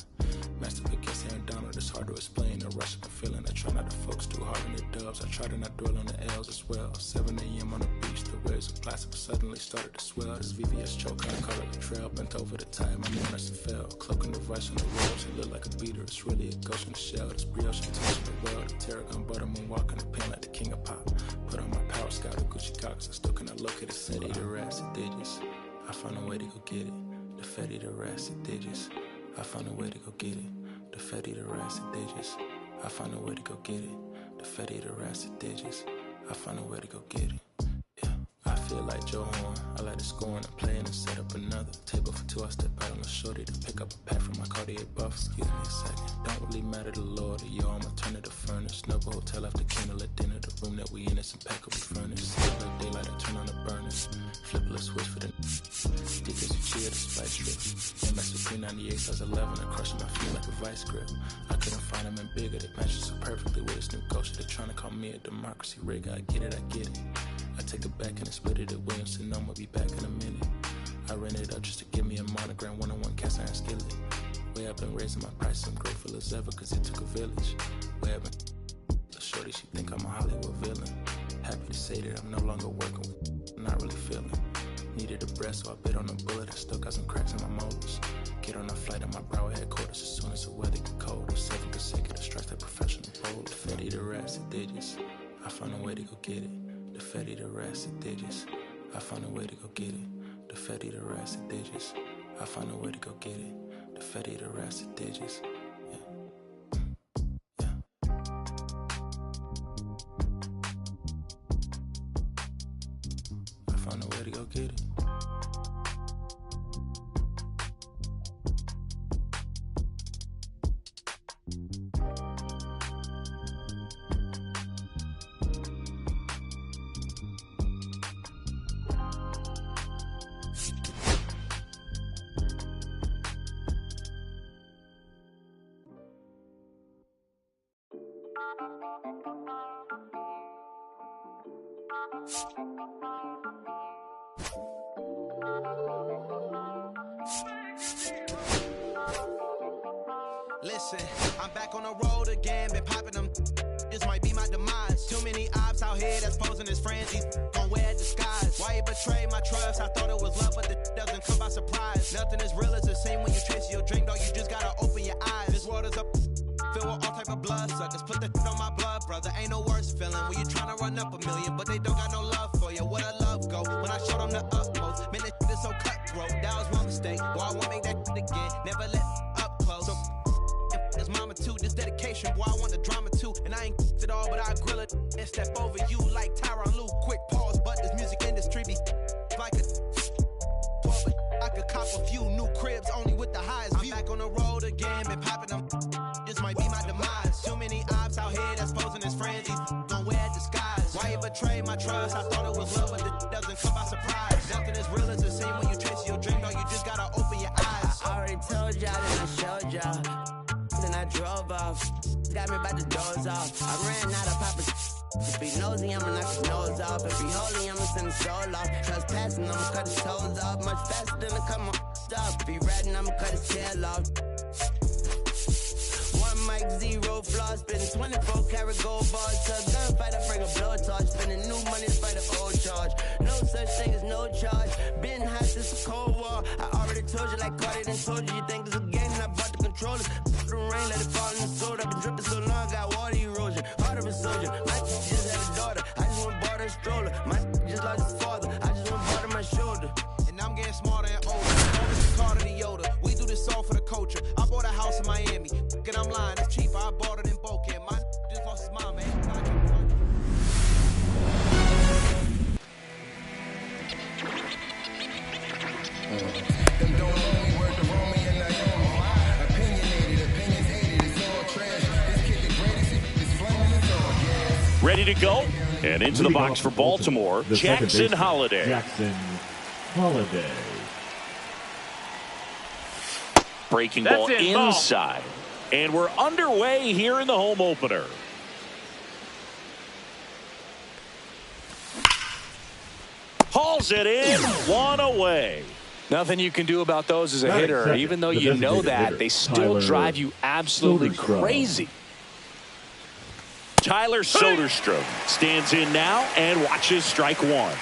Matched up against Aaron Donald, it's hard to explain the rush of a feeling. I try not to focus too hard heart in the dubs. I try to not dwell on the L's as well. 7 a.m. on the beach, the waves were placid, but suddenly started to swell. This VVS choke, I caught up the trail, bent over the tide, my manners and fell. Cloaking the vice on the ropes, it looked like a beater. It's really a ghost in the shell. This brioche touching the well. The tarragon butter moon walking the pen like the king of pop. Put on my power scout, the Gucci Cox. I still cannot locate the city, the rats, the digits. I found a way to go get it. The fatty, the rats, the digits. I found a way to go get it. The fatty, the rats, the digits. I found a way to go get it. The fatty, the rats, the digits. I found a way to go get it. Yeah, I feel like Joe Horn. I like to score and play and set up another table for two. I step out on the shorty to pick up a pack from my Cartier buff. Excuse me a second. Don't really matter the Lord or yo. I'ma turn it to furnace. Snuggle hotel after candle at dinner. The room that we in is impeccably furnished. Silver daylight, I turn on the burners. Flip a switch for the deacons who cheer the spice drip. MS with 398 size 11. I crushing my feet like a vice grip. I couldn't find them in bigger. They match so perfectly with this new ghost. They're trying to call me a democracy rig. I get it, I get it. I take it back and I split it at Williamson. I'ma be back in a minute. I ran it up just to give me a monogram, one-on-one cast iron skillet. Way I've been raising my price, I'm grateful as ever, cause it took a village. Way I've been shorty, she think I'm a Hollywood villain. Happy to say that I'm no longer working with, I'm not really feeling. Needed a breath, so I bit on a bullet. I still got some cracks in my molars. Get on a flight at my Broward headquarters as soon as the weather get cold. 7 consecutive strikes like professional bowler. The fatty, the rats, the digits. I found a way to go get it. The fatty, the rats, the digits. I found a way to go get it. The fatty, the rats, the digits. I found a way to go get it. The fatty, the rats, the digits. I found a way to go get it. Listen, I'm back on the road again, been popping them. This might be my demise. Too many ops out here that's posing as friends. These gon' wear disguise. Why you betray my trust? I thought it was love, but the doesn't come by surprise. Nothing as real as the same when you trace your drink, dog. You just gotta open your eyes. This world is up, filled with all type of blood suckers. Put the on my blood, brother. Ain't no worse feeling when you tryna run up a million, but they don't got no love for you. Where the love go? When I showed them the utmost, man, this is so cutthroat. That was my mistake. Boy, I won't make that again. Never let up close. So his mama too, this dedication, boy, I want the drama too. And I ain't it all, but I grill it and step over you like Tyronn Lue. Quick pause, but this music industry be like a 12. I could cop a few new cribs only with the highest view. I'm back on the road again, been popping them. This might be my demise. Too many ops out here that's posing as friends. These gon' wear disguise. Why you betray my trust? I thought it was love, but it doesn't come by surprise. Nothing as real as the same when you trace your dream. No, you just gotta open your eyes. I already told y'all, then I showed y'all. Then I drove off. Got me by the doors off. I ran out of poppin'. If he nosy, I'ma knock his nose off. If he holy, I'ma send his soul off. Trespassing, I'ma cut his toes off. Much faster than a come on stuff. If he ratting, I'ma cut his tail off. One mic, 0 flaws. Spitting 24 karat gold bars. To a gunfight, I bring a blowtorch. Spending new money to fight an old charge. No such thing as no charge. Been hot since a cold war. I already told you like Cardi done told you. You think it's a game and I bought the controller. Put the rain, let it fall in the soda. I've been dripping so long, got water erosion. Heart of a soldier. My just had a daughter. I just want to borrow a stroller. My just lost his father. I just want to borrow my shoulder. And I'm getting smarter and older. Always Carter than Yoda. We do this all for the culture. I bought a house in Miami. And I'm lying, it's cheaper. I bought it in Boca. My just lost his mom, man. Them don't know me, word to roll me and I know. Opinionated, opinions hated, it's all trash. This kid the greatest, it's flaming, it's all gas. Ready to go? And into the box for Baltimore, Jackson Holliday. Jackson Holliday. Breaking ball inside. And we're underway here in the home opener. Hauls it in, one away. Nothing you can do about those as a hitter. Even though you know that, they still drive you absolutely crazy. Tyler Soderstrom stands in now and watches strike one.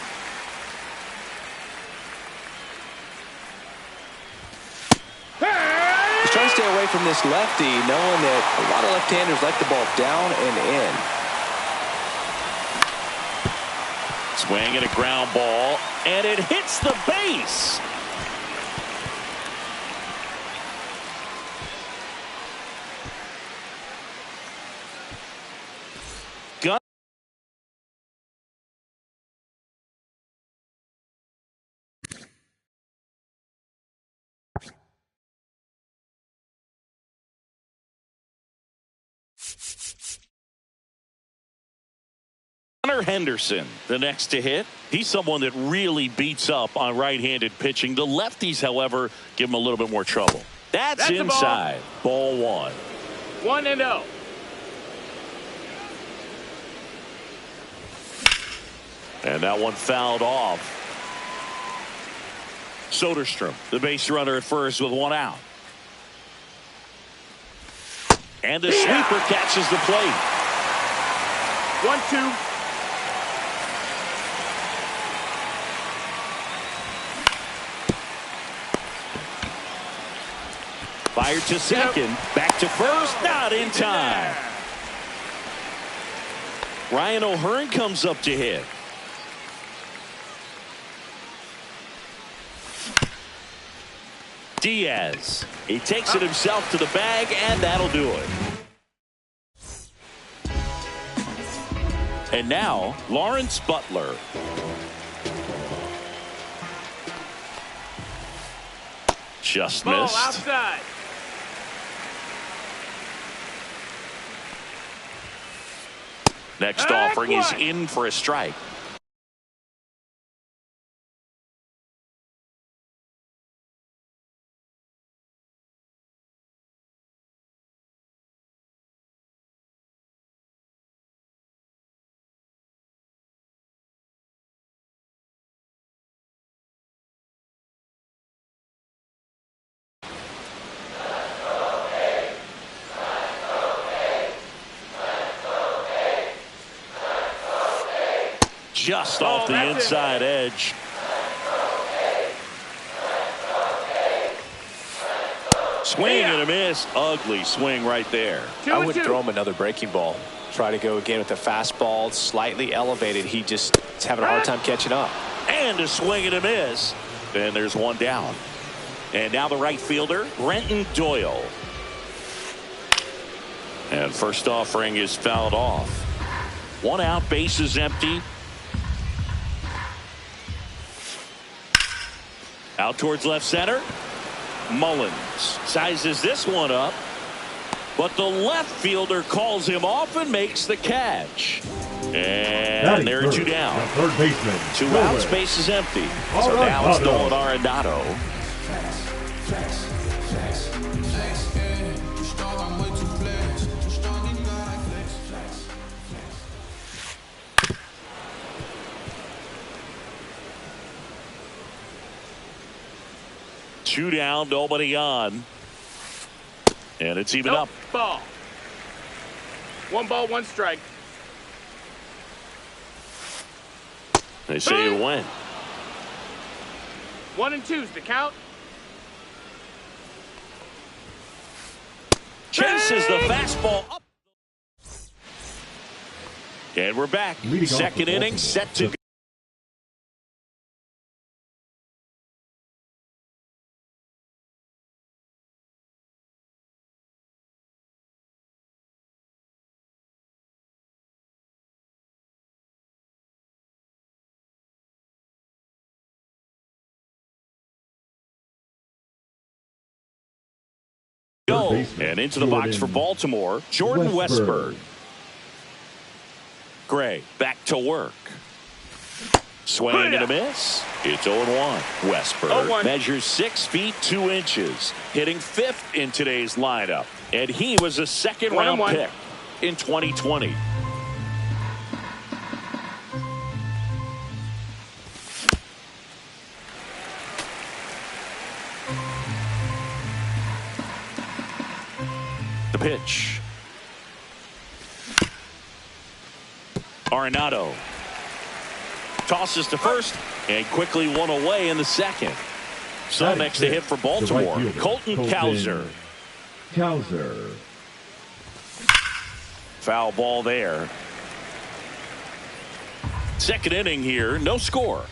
He's trying to stay away from this lefty, knowing that a lot of left-handers like the ball down and in. Swing and a ground ball, and it hits the base. Gunnar Henderson, the next to hit. He's someone that really beats up on right-handed pitching. The lefties, however, give him a little bit more trouble. That's inside. Ball one. 1-0. And that one fouled off. Soderstrom, the base runner at first with one out. And the sweeper catches the plate. 1-2. Fired to second, back to first, not in time. Ryan O'Hearn comes up to hit. Diaz, he takes it himself to the bag, and that'll do it. And now, Lawrence Butler. Just Ball missed. outside. Next offering is in for a strike. Just off the inside edge. Swing and a miss. Ugly swing right there. I would throw him another breaking ball. Try to go again with the fastball, slightly elevated. He just is having a hard time catching up. And a swing and a miss. And there's one down. And now the right fielder, Brenton Doyle. And first offering is fouled off. One out, base is empty. Out towards left center. Mullins sizes this one up, but the left fielder calls him off and makes the catch. And there are two down. The third baseman. Two outs, base is empty. So now it's Nolan Arenado. Two down, nobody on. And it's even up. Ball. 1 ball, 1 strike. They say it went. 1 and 2's the count. Chases the fastball up. And we're back. Second inning set to go. And into the box for Baltimore, Jordan Westburg. Gray back to work. Swing and a miss. It's 0-1. Westburg measures 6 feet 2 inches, hitting 5th in today's lineup. And he was a second-round pick in 2020. The pitch. Arenado tosses to first and quickly one away in the second. So next to hit for Baltimore, right Colton Cowser. Cowser. Foul ball there. Second inning here, no score.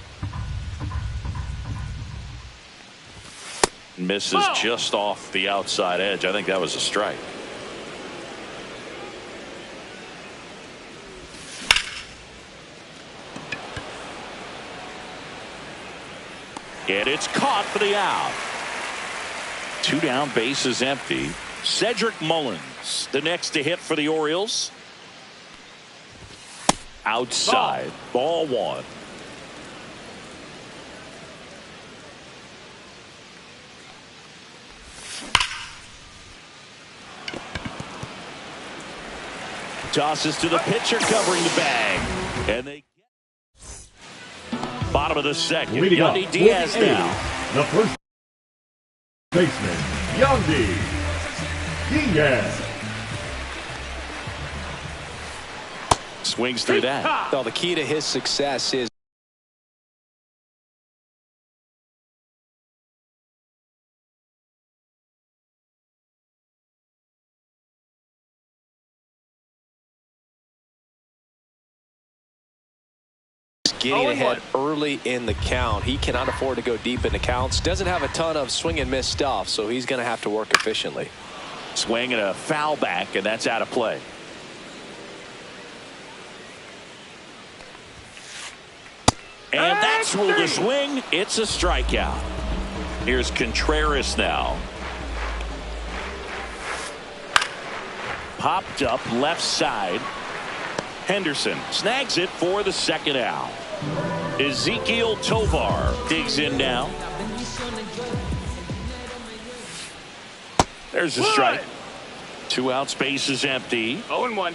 Misses just off the outside edge. I think that was a strike. And it's caught for the out. 2 down, bases empty. Cedric Mullins, the next to hit for the Orioles. Outside, ball 1. Tosses to the pitcher covering the bag. And they bottom of the second. Leading Yandy up, Diaz now. The first baseman, Yandy Diaz. Swings through that. Well, the key to his success is getting ahead early in the count. He cannot afford to go deep in the counts. Doesn't have a ton of swing and miss stuff, so he's going to have to work efficiently. Swing and a foul back, and that's out of play. And that's ruled a swing. It's a strikeout. Here's Contreras now. Popped up left side. Henderson snags it for the second out. Ezequiel Tovar digs in now. There's a strike. 2 outs, base is empty. 0-1.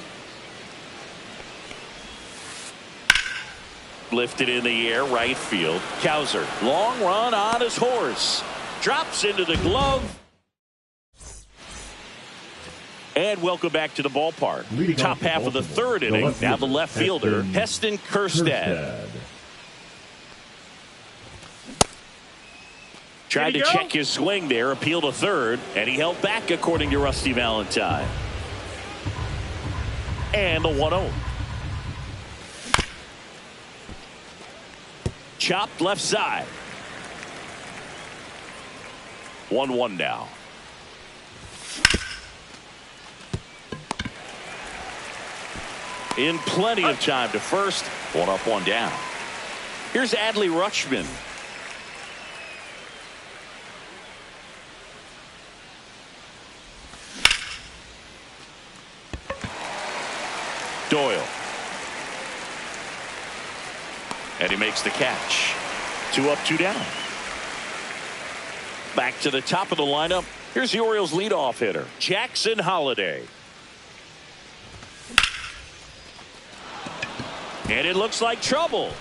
Lifted in the air, right field. Cowser, long run on his horse. Drops into the glove. And welcome back to the ballpark. Leading Top half of the third inning. Now the left fielder, Heston Kjerstad. Tried to check his swing there, appeal to third, and he held back according to Rusty Valentine. And the 1-0. Chopped left side. 1-1 now. In plenty of time to first. 1 up, 1 down. Here's Adley Rutschman. Doyle. And he makes the catch. 2 up, 2 down. Back to the top of the lineup. Here's the Orioles leadoff hitter, Jackson Holliday. And it looks like trouble.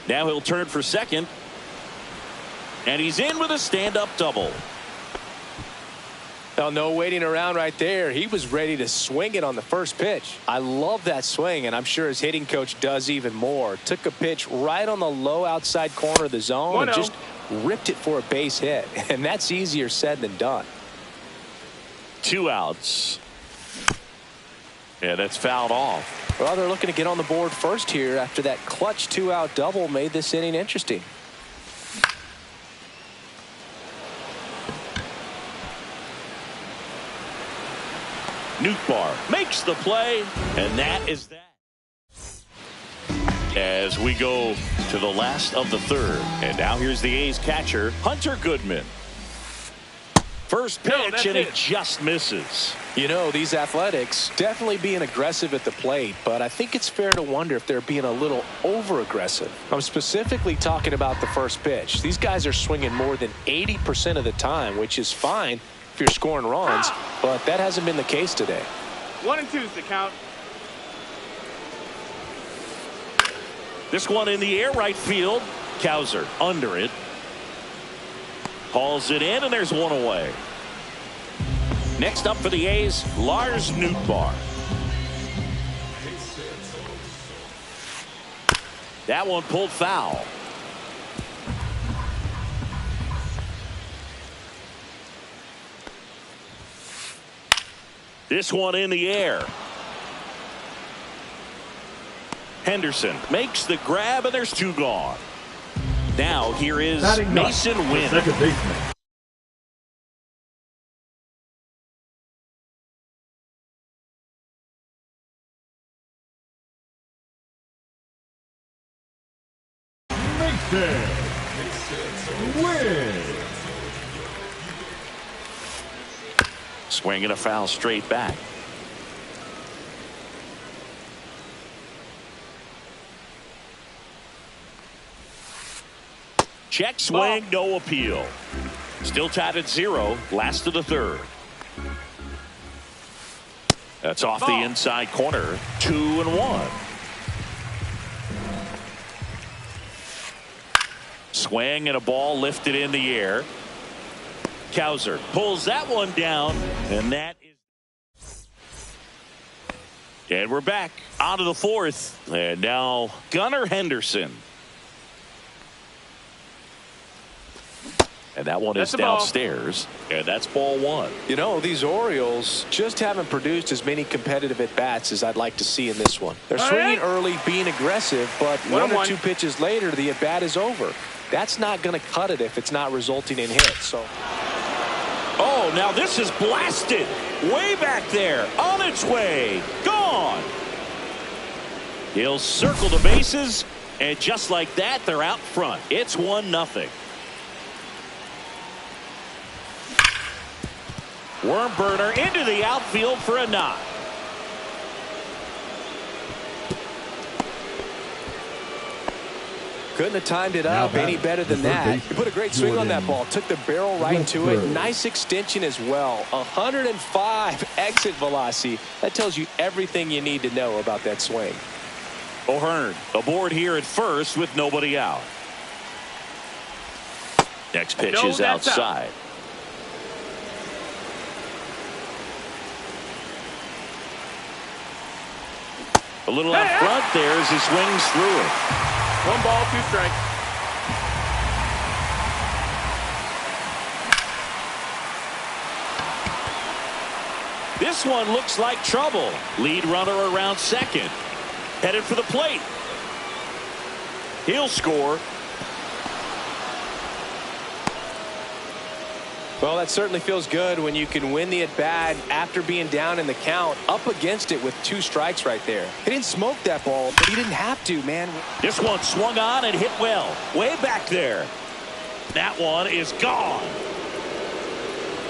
Now he'll turn for second. And he's in with a stand-up double. Well, no waiting around right there. He was ready to swing it on the first pitch. I love that swing, and I'm sure his hitting coach does even more. Took a pitch right on the low outside corner of the zone and just ripped it for a base hit. And that's easier said than done. 2 outs. Yeah, that's fouled off. Well, they're looking to get on the board first here after that clutch 2-out double made this inning interesting. Nootbaar makes the play, and that is that. As we go to the last of the third, and now here's the A's catcher, Hunter Goodman. First pitch, and it just misses. You know, these Athletics definitely being aggressive at the plate, but I think it's fair to wonder if they're being a little over-aggressive. I'm specifically talking about the first pitch. These guys are swinging more than 80% of the time, which is fine if you're scoring runs, but that hasn't been the case today. 1-2 is the count. This one in the air, right field. Cowser under it. Hauls it in, and there's one away. Next up for the A's, Lars Nootbaar. That one pulled foul. This one in the air. Henderson makes the grab, and there's 2 gone. Now here is Mason Wynn. Second baseman. Mason Wynn. Swinging a foul straight back. Check swing, no appeal. Still tied at 0, last of the 3rd. That's off the inside corner, 2-1. Swing and a ball lifted in the air. Cowser pulls that one down, and that is. And we're back onto the 4th, and now Gunnar Henderson. And that one is downstairs, and that's ball 1. You know, these Orioles just haven't produced as many competitive at-bats as I'd like to see in this one. They're swinging early, being aggressive, but 1 or 2 pitches later, the at-bat is over. That's not going to cut it if it's not resulting in hits. So. Oh, now this is blasted. Way back there, on its way, gone. He'll circle the bases, and just like that, they're out front. It's 1-0. Worm burner into the outfield for a knock. Couldn't have timed it up any better than that. He put a great swing on that ball. Took the barrel right to it. Nice extension as well. 105 exit velocity. That tells you everything you need to know about that swing. O'Hearn aboard here at first with nobody out. Next pitch is outside. A little out front there as he swings through it. 1 ball, 2 strikes. This one looks like trouble. Lead runner around second. Headed for the plate. He'll score. Well, that certainly feels good when you can win the at-bat after being down in the count, up against it with 2 strikes right there. He didn't smoke that ball, but he didn't have to, man. This one swung on and hit well. Way back there. That one is gone.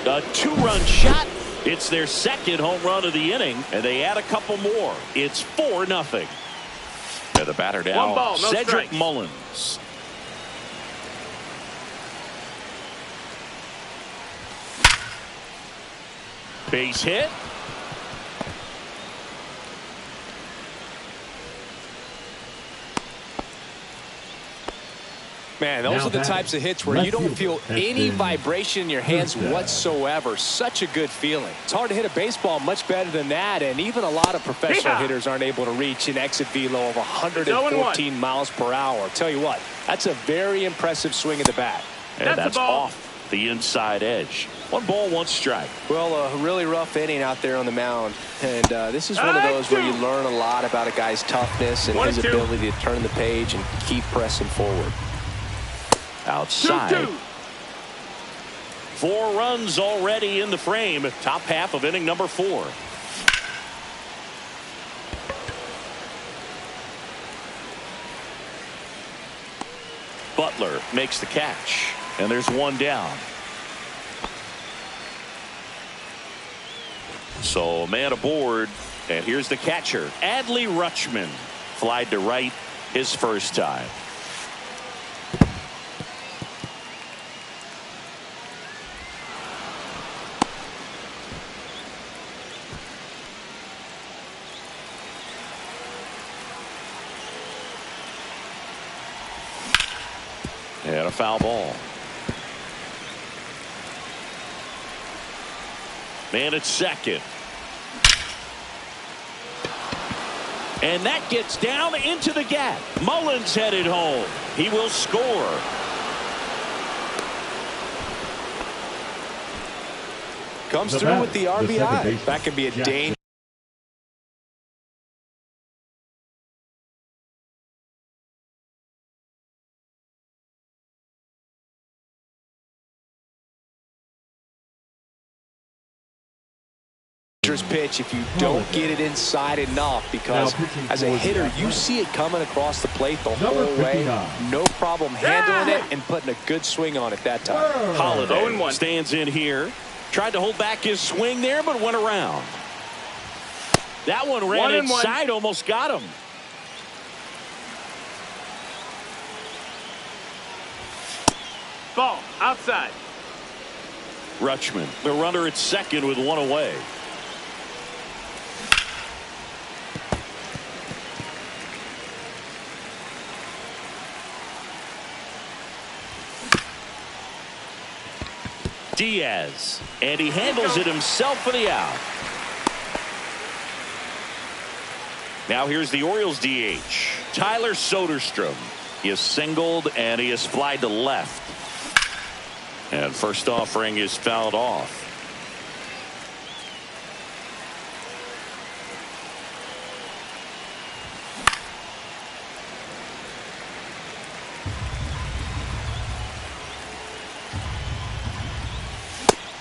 A 2-run shot. It's their 2nd home run of the inning, and they add a couple more. It's 4-0. And the batter now, 1 ball, no Cedric strikes. Mullins. Base hit. Man, those are the types of hits where you don't feel any vibration in your hands whatsoever. Such a good feeling. It's hard to hit a baseball much better than that, and even a lot of professional hitters aren't able to reach an exit velo of 114 miles per hour. Tell you what, that's a very impressive swing of the bat. And that's off the inside edge. 1 ball, 1 strike. Well, a really rough inning out there on the mound, and this is one of those where you learn a lot about a guy's toughness and his ability to turn the page and keep pressing forward. Outside. 2-2. 4 runs already in the frame. Top half of inning number 4. Butler makes the catch, and there's 1 down. So a man aboard, and here's the catcher, Adley Rutschman. Flied to right his first time. And a foul ball. Man at second. And that gets down into the gap. Mullins headed home. He will score. Comes through with the RBI. That can be a dangerous. Pitch if you don't get it inside enough, because as a hitter you see it coming across the plate the whole way. No problem handling it and putting a good swing on it that time. Holiday stands in here. Tried to hold back his swing there, but went around. That one ran inside, almost got him. Ball outside. Rutschman, the runner at second with one away. Diaz, and he handles it himself for the out. Now here's the Orioles DH, Tyler Soderstrom. He is singled and he is flied to left. And first offering is fouled off.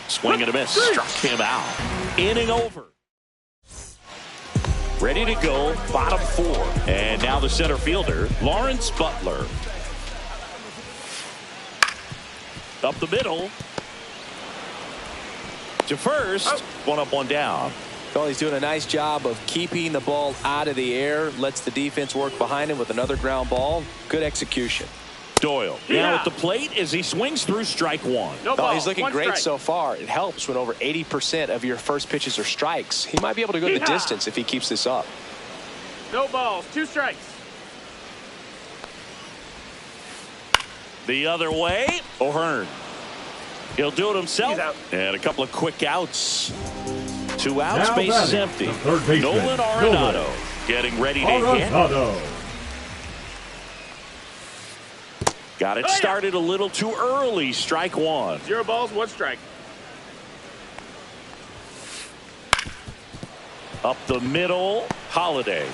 Swing and a miss. Struck him out. Inning over. Ready to go. Bottom four. And now the center fielder, Lawrence Butler. Up the middle. To first. One up, one down. Well, he's doing a nice job of keeping the ball out of the air. Lets the defense work behind him with another ground ball. Good execution. Doyle now at the plate as he swings through strike one. He's looking great so far. It helps when over 80% of your first pitches are strikes. He might be able to go the distance if he keeps this up. No balls, 2 strikes. The other way, O'Hearn. He'll do it himself. And a couple of quick outs. 2 outs, bases empty. Nolan Arenado getting ready to hit. Got it started a little too early. Strike one. 0 balls, 1 strike. Up the middle, Holiday.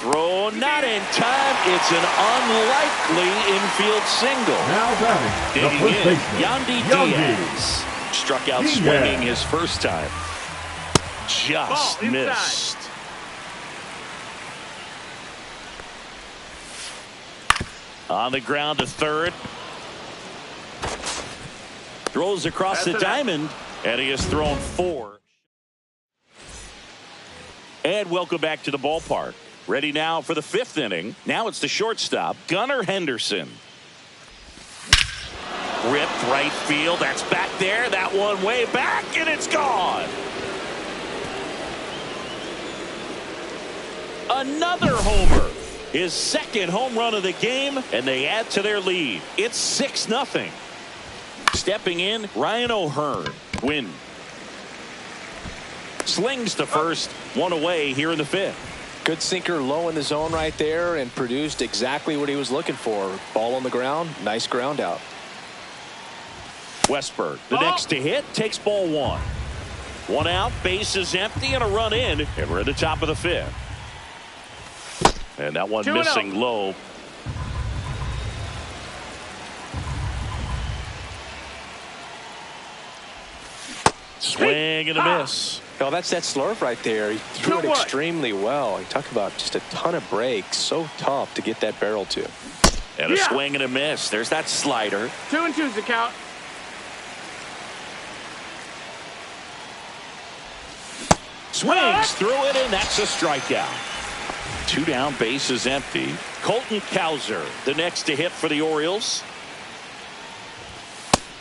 Throw not in time. It's an unlikely infield single. Now batting, digging in, Yandy Diaz. Struck out swinging his first time. Just missed. On the ground to third. Throws across the diamond, and he has thrown 4. And welcome back to the ballpark. Ready now for the 5th inning. Now it's the shortstop, Gunnar Henderson. Ripped right field. That's back there. That one way back, and it's gone. Another homer. His second home run of the game, and they add to their lead. It's 6-0. Stepping in, Ryan O'Hearn. Win. Slings to first. 1 away here in the 5th. Good sinker low in the zone right there and produced exactly what he was looking for. Ball on the ground. Nice ground out. Westberg, the next to hit, takes ball 1. 1 out, base is empty, and a run in, and we're at the top of the 5th. And that one missing low. Swing and a miss. Oh, that's that slurve right there. He threw it extremely well. You talk about just a ton of breaks. So tough to get that barrel to. And a swing and a miss. There's that slider. 2-2's the count. Swings through it, and that's a strikeout. 2 down, base is empty. Colton Cowser, the next to hit for the Orioles.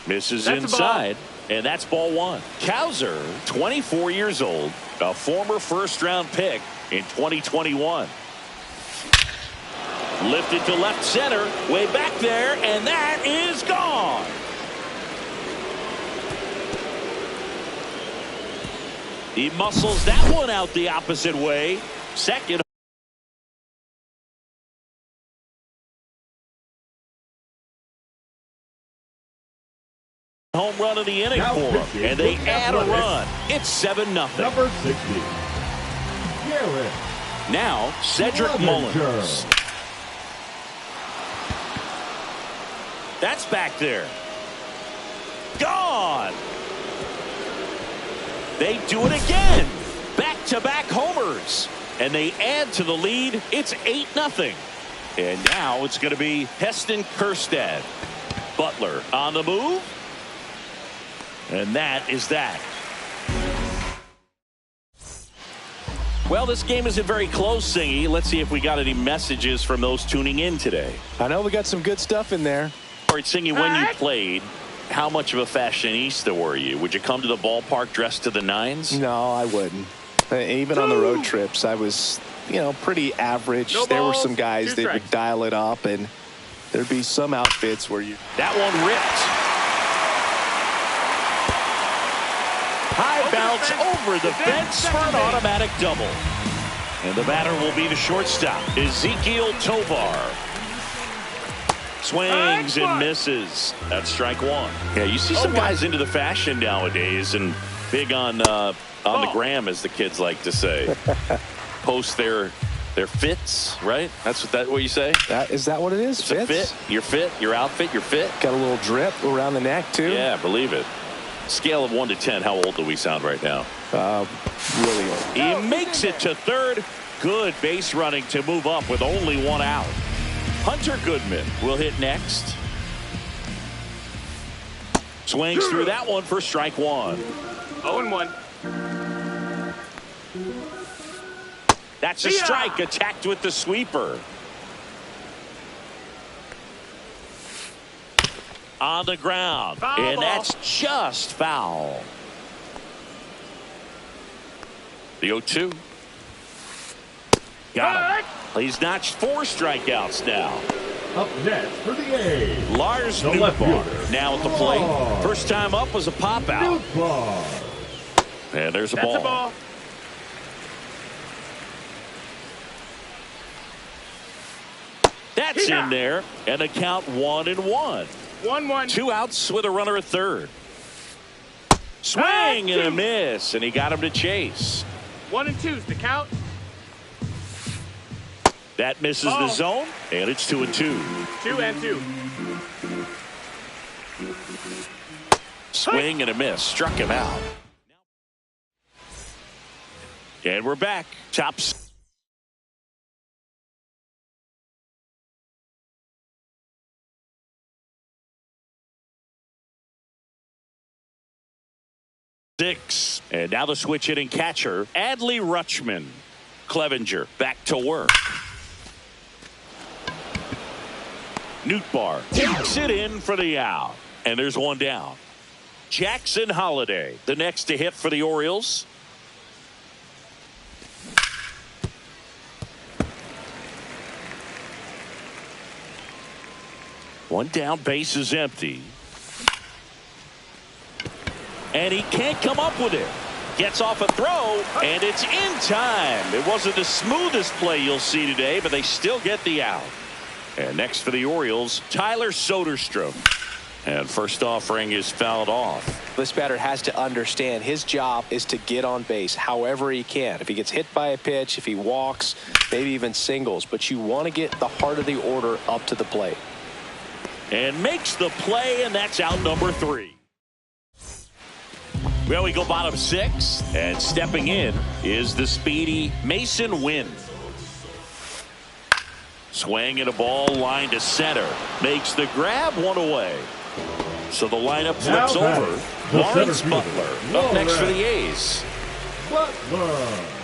Misses inside, and that's ball 1. Cowser, 24 years old, a former first-round pick in 2021. Lifted to left center, way back there, and that is gone. He muscles that one out the opposite way. second home run of the inning Now for them, pitching and they for the add a Athletics. run. It's 7-0. Number 60, Garrett Now Cedric Clevenger. Mullins. That's back there. Gone. They do it again. Back-to-back homers. And they add to the lead. It's 8-0. And now it's going to be Heston Kjerstad. Butler on the move. And that is that. Well, this game isn't very close, Singy. Let's see if we got any messages from those tuning in today. I know we got some good stuff in there. All right, Singy, when you played, how much of a fashionista were you? Would you come to the ballpark dressed to the nines? No, I wouldn't. Even on the road trips, I was, pretty average. No there were balls, some guys 2 that would strikes. dial it up, and there'd be some outfits where you... That one ripped. High bounce over the fence for an automatic double. And the batter will be the shortstop, Ezequiel Tovar. Swings and misses. That's strike one. Yeah, you see some guys into the fashion nowadays and big on the gram, as the kids like to say. Post their fits, right? That's what you say? Is that what it is? It's a fit. Your fit, your outfit, your fit. Got a little drip around the neck, too? Yeah, believe it. Scale of 1 to 10, how old do we sound right now? Really old. He makes it to third. Good base running to move up with only 1 out. Hunter Goodman will hit next. Swings through that one for strike one. 0-1. That's a strike, attacked with the sweeper. On the ground. Foul And ball. that's just foul. The 0-2. Got him. He's notched 4 strikeouts now. Up next for the A's, Lars the left Nootbaar fielder. now at the plate. Lars First time up was a pop out. Nootbaar. And there's a That's ball. a ball. That's in there. And a count 1-1. 1-1. 2 outs with a runner at third. Swing and a miss. And he got him to chase. 1-2's the count. That misses the zone. And it's 2-2. 2-2. Swing and a miss. Struck him out. And we're back. Top 6. And now the switch hitting catcher, Adley Rutschman. Clevenger back to work. Nootbaar takes it in for the out. And there's one down. Jackson Holiday, the next to hit for the Orioles. One down, base is empty. And he can't come up with it. Gets off a throw, and it's in time. It wasn't the smoothest play you'll see today, but they still get the out. And next for the Orioles, Tyler Soderstrom. And first offering is fouled off. This batter has to understand his job is to get on base however he can. If he gets hit by a pitch, if he walks, maybe even singles. But you want to get the heart of the order up to the plate. And makes the play, and that's out number 3. Well, we go bottom 6, and stepping in is the speedy Mason Wynn. Swing and a ball line to center. Makes the grab, 1 away. So the lineup flips Now over. batting, the Lawrence center Butler fielder, up next for Lawrence the A's. Butler.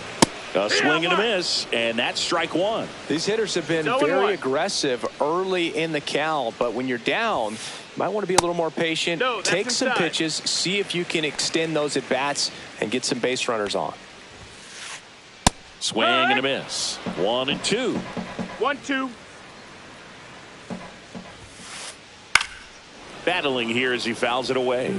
A swing and a miss, and that's strike 1. These hitters have been 0-1. very aggressive early in the count, but when you're down, you might want to be a little more patient. No, that's take some inside. pitches, see if you can extend those at bats and get some base runners on. Swing and a miss. 1-2. 1-2. Battling here as he fouls it away.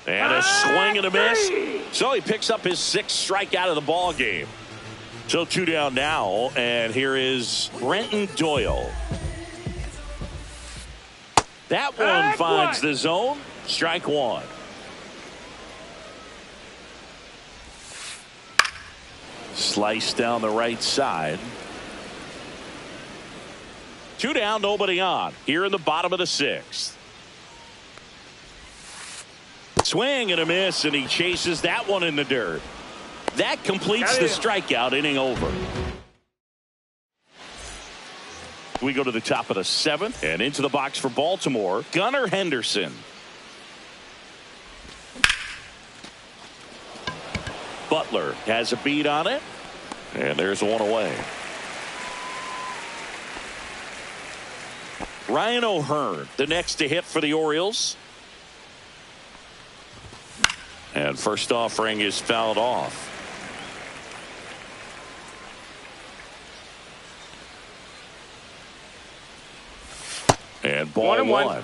And a swing and a miss. So he picks up his 6th strikeout of the ball game. So 2 down now, and here is Brenton Doyle. That one finds the zone. Strike 1. Slice down the right side. 2 down, nobody on. Here in the bottom of the 6th. Swing and a miss, and he chases that one in the dirt. That completes the strikeout, inning over. We go to the top of the 7th, and into the box for Baltimore, Gunnar Henderson. Butler has a beat on it, and there's one away. Ryan O'Hearn, the next to hit for the Orioles. And first offering is fouled off. And ball 1.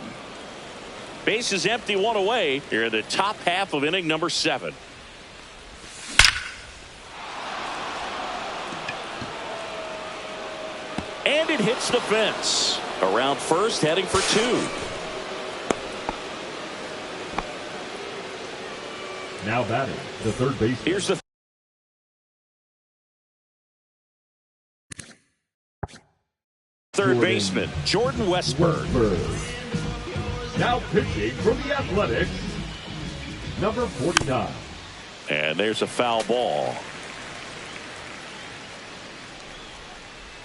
Base is empty, 1 away here in the top half of inning number 7. And it hits the fence. Around first, heading for 2. Now batting, the third baseman. Here's the third baseman, Jordan Westburg. Now pitching from the Athletics, number 49. And there's a foul ball.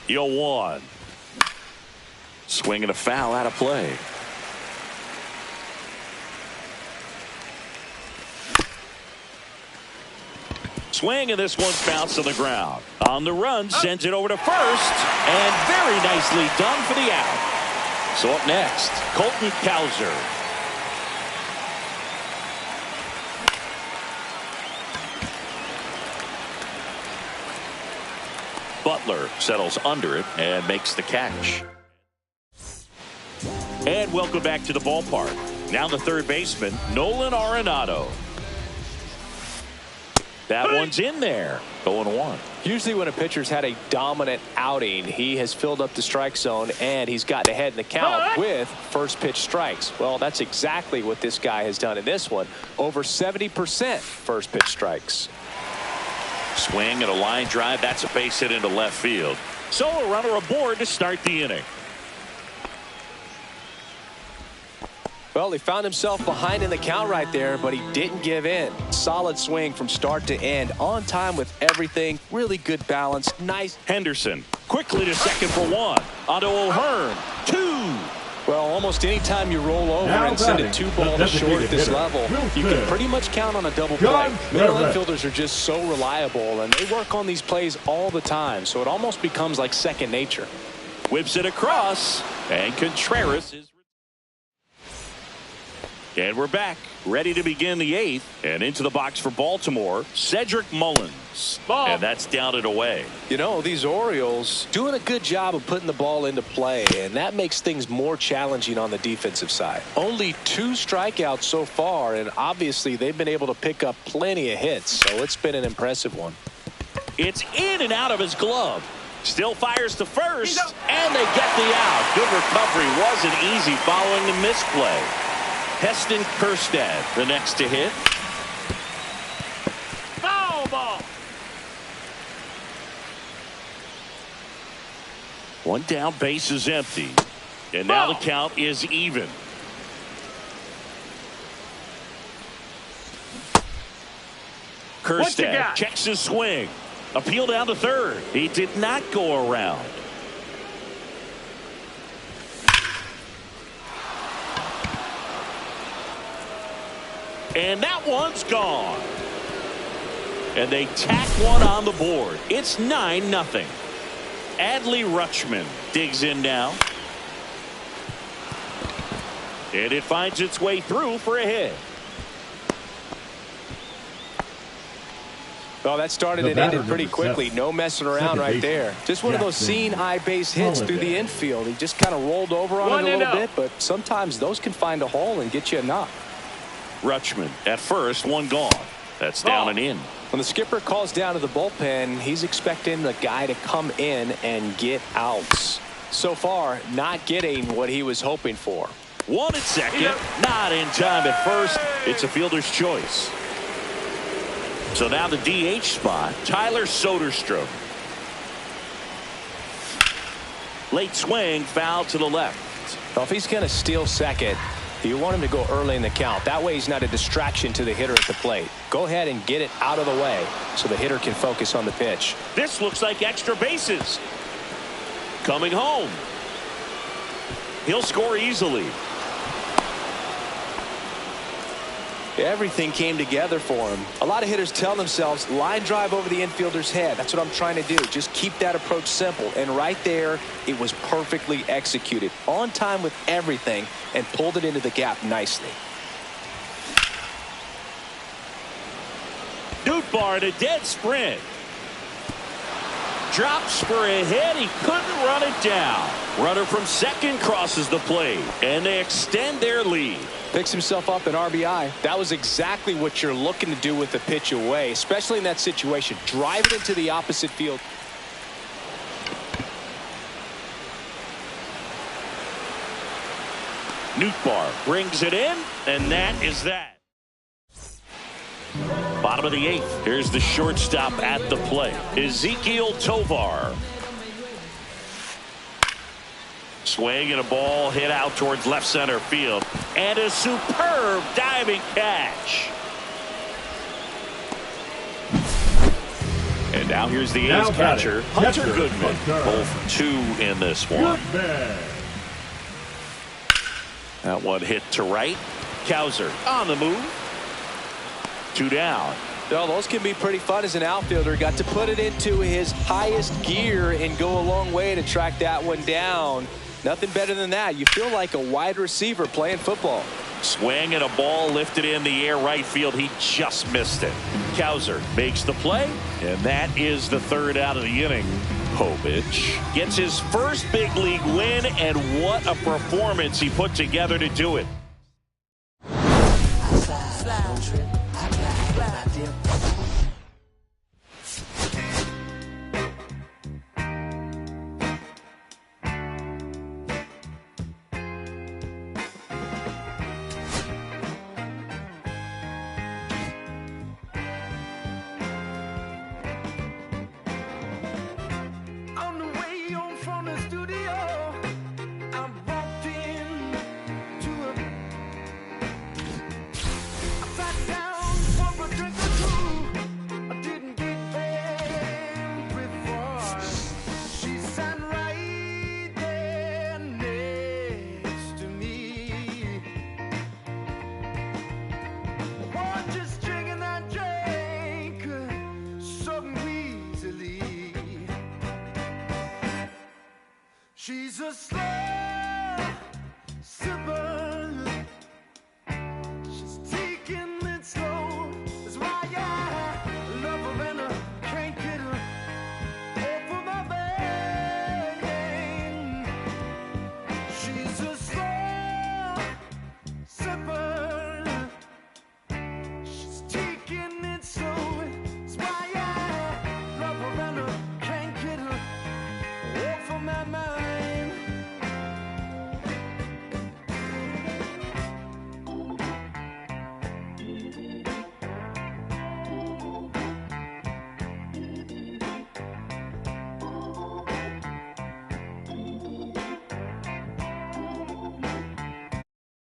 0-1. Swing and a foul out of play. Swing, and this one's bounced to the ground. On the run, sends it over to first, and very nicely done for the out. So up next, Colton Cowser. Butler settles under it and makes the catch. And welcome back to the ballpark. Now the third baseman, Nolan Arenado. That one's in there. 0-1. Usually when a pitcher's had a dominant outing, he has filled up the strike zone and he's gotten ahead in the count with first pitch strikes. Well, that's exactly what this guy has done in this one. Over 70% first pitch strikes. Swing and a line drive. That's a base hit into left field. So a runner aboard to start the inning. Well, he found himself behind in the count right there, but he didn't give in. Solid swing from start to end. On time with everything. Really good balance. Nice. Henderson quickly to second for 1. Onto O'Hearn. 2. Well, almost any time you roll over and send a 2 ball to short at this level, you can pretty much count on a double play. Middle infielders are just so reliable, and they work on these plays all the time, so it almost becomes like second nature. Whips it across, and Contreras is. And we're back, ready to begin the 8th, and into the box for Baltimore, Cedric Mullins. And that's down and away. You know, these Orioles doing a good job of putting the ball into play, and that makes things more challenging on the defensive side. Only 2 strikeouts so far, and obviously they've been able to pick up plenty of hits, so it's been an impressive one. It's in and out of his glove. Still fires to first, and they get the out. Good recovery. Wasn't easy following the misplay. Heston Kjerstad, the next to hit. Foul ball. 1 down, base is empty. And now the count is even. Kjerstad checks his swing. Appeal down to third. He did not go around. And that one's gone. And they tack one on the board. It's 9-0. Adley Rutschman digs in now. And it finds its way through for a hit. Well, that started and ended pretty quickly. No messing around right there. Just one of those seeing eye base hits through the infield. He just kind of rolled over on it a little bit, but sometimes those can find a hole and get you a knock. Rutschman at first, one gone. That's down and in. When the skipper calls down to the bullpen, he's expecting the guy to come in and get outs. So far, not getting what he was hoping for. One at second, not in time at first. It's a fielder's choice. So now the DH spot, Tyler Soderstrom. Late swing, foul to the left. Well, if he's going to steal second, you want him to go early in the count. That way he's not a distraction to the hitter at the plate. Go ahead and get it out of the way so the hitter can focus on the pitch. This looks like extra bases. Coming home. He'll score easily. Everything came together for him. A lot of hitters tell themselves line drive over the infielder's head. That's what I'm trying to do. Just keep that approach simple. And right there, it was perfectly executed. On time with everything and pulled it into the gap nicely. Nootbaar in a dead sprint. Drops for a hit. He couldn't run it down. Runner from second crosses the plate, and they extend their lead. Picks himself up an RBI. That was exactly what you're looking to do with the pitch away, especially in that situation. Drive it into the opposite field. Nootbaar brings it in, and that is that. Bottom of the 8th. Here's the shortstop at the plate, Ezequiel Tovar. Swing and a ball hit out towards left center field, and a superb diving catch. And now here's the A's catcher, Hunter Goodman. Both 2 in this one. That one hit to right. Cowser on the move. 2 down. Well, those can be pretty fun as an outfielder. Got to put it into his highest gear and go a long way to track that one down. Nothing better than that. You feel like a wide receiver playing football. Swing and a ball lifted in the air right field. He just missed it. Cowser makes the play, and that is the 3rd out of the inning. Povich gets his first big league win, and what a performance he put together to do it. She's a slave.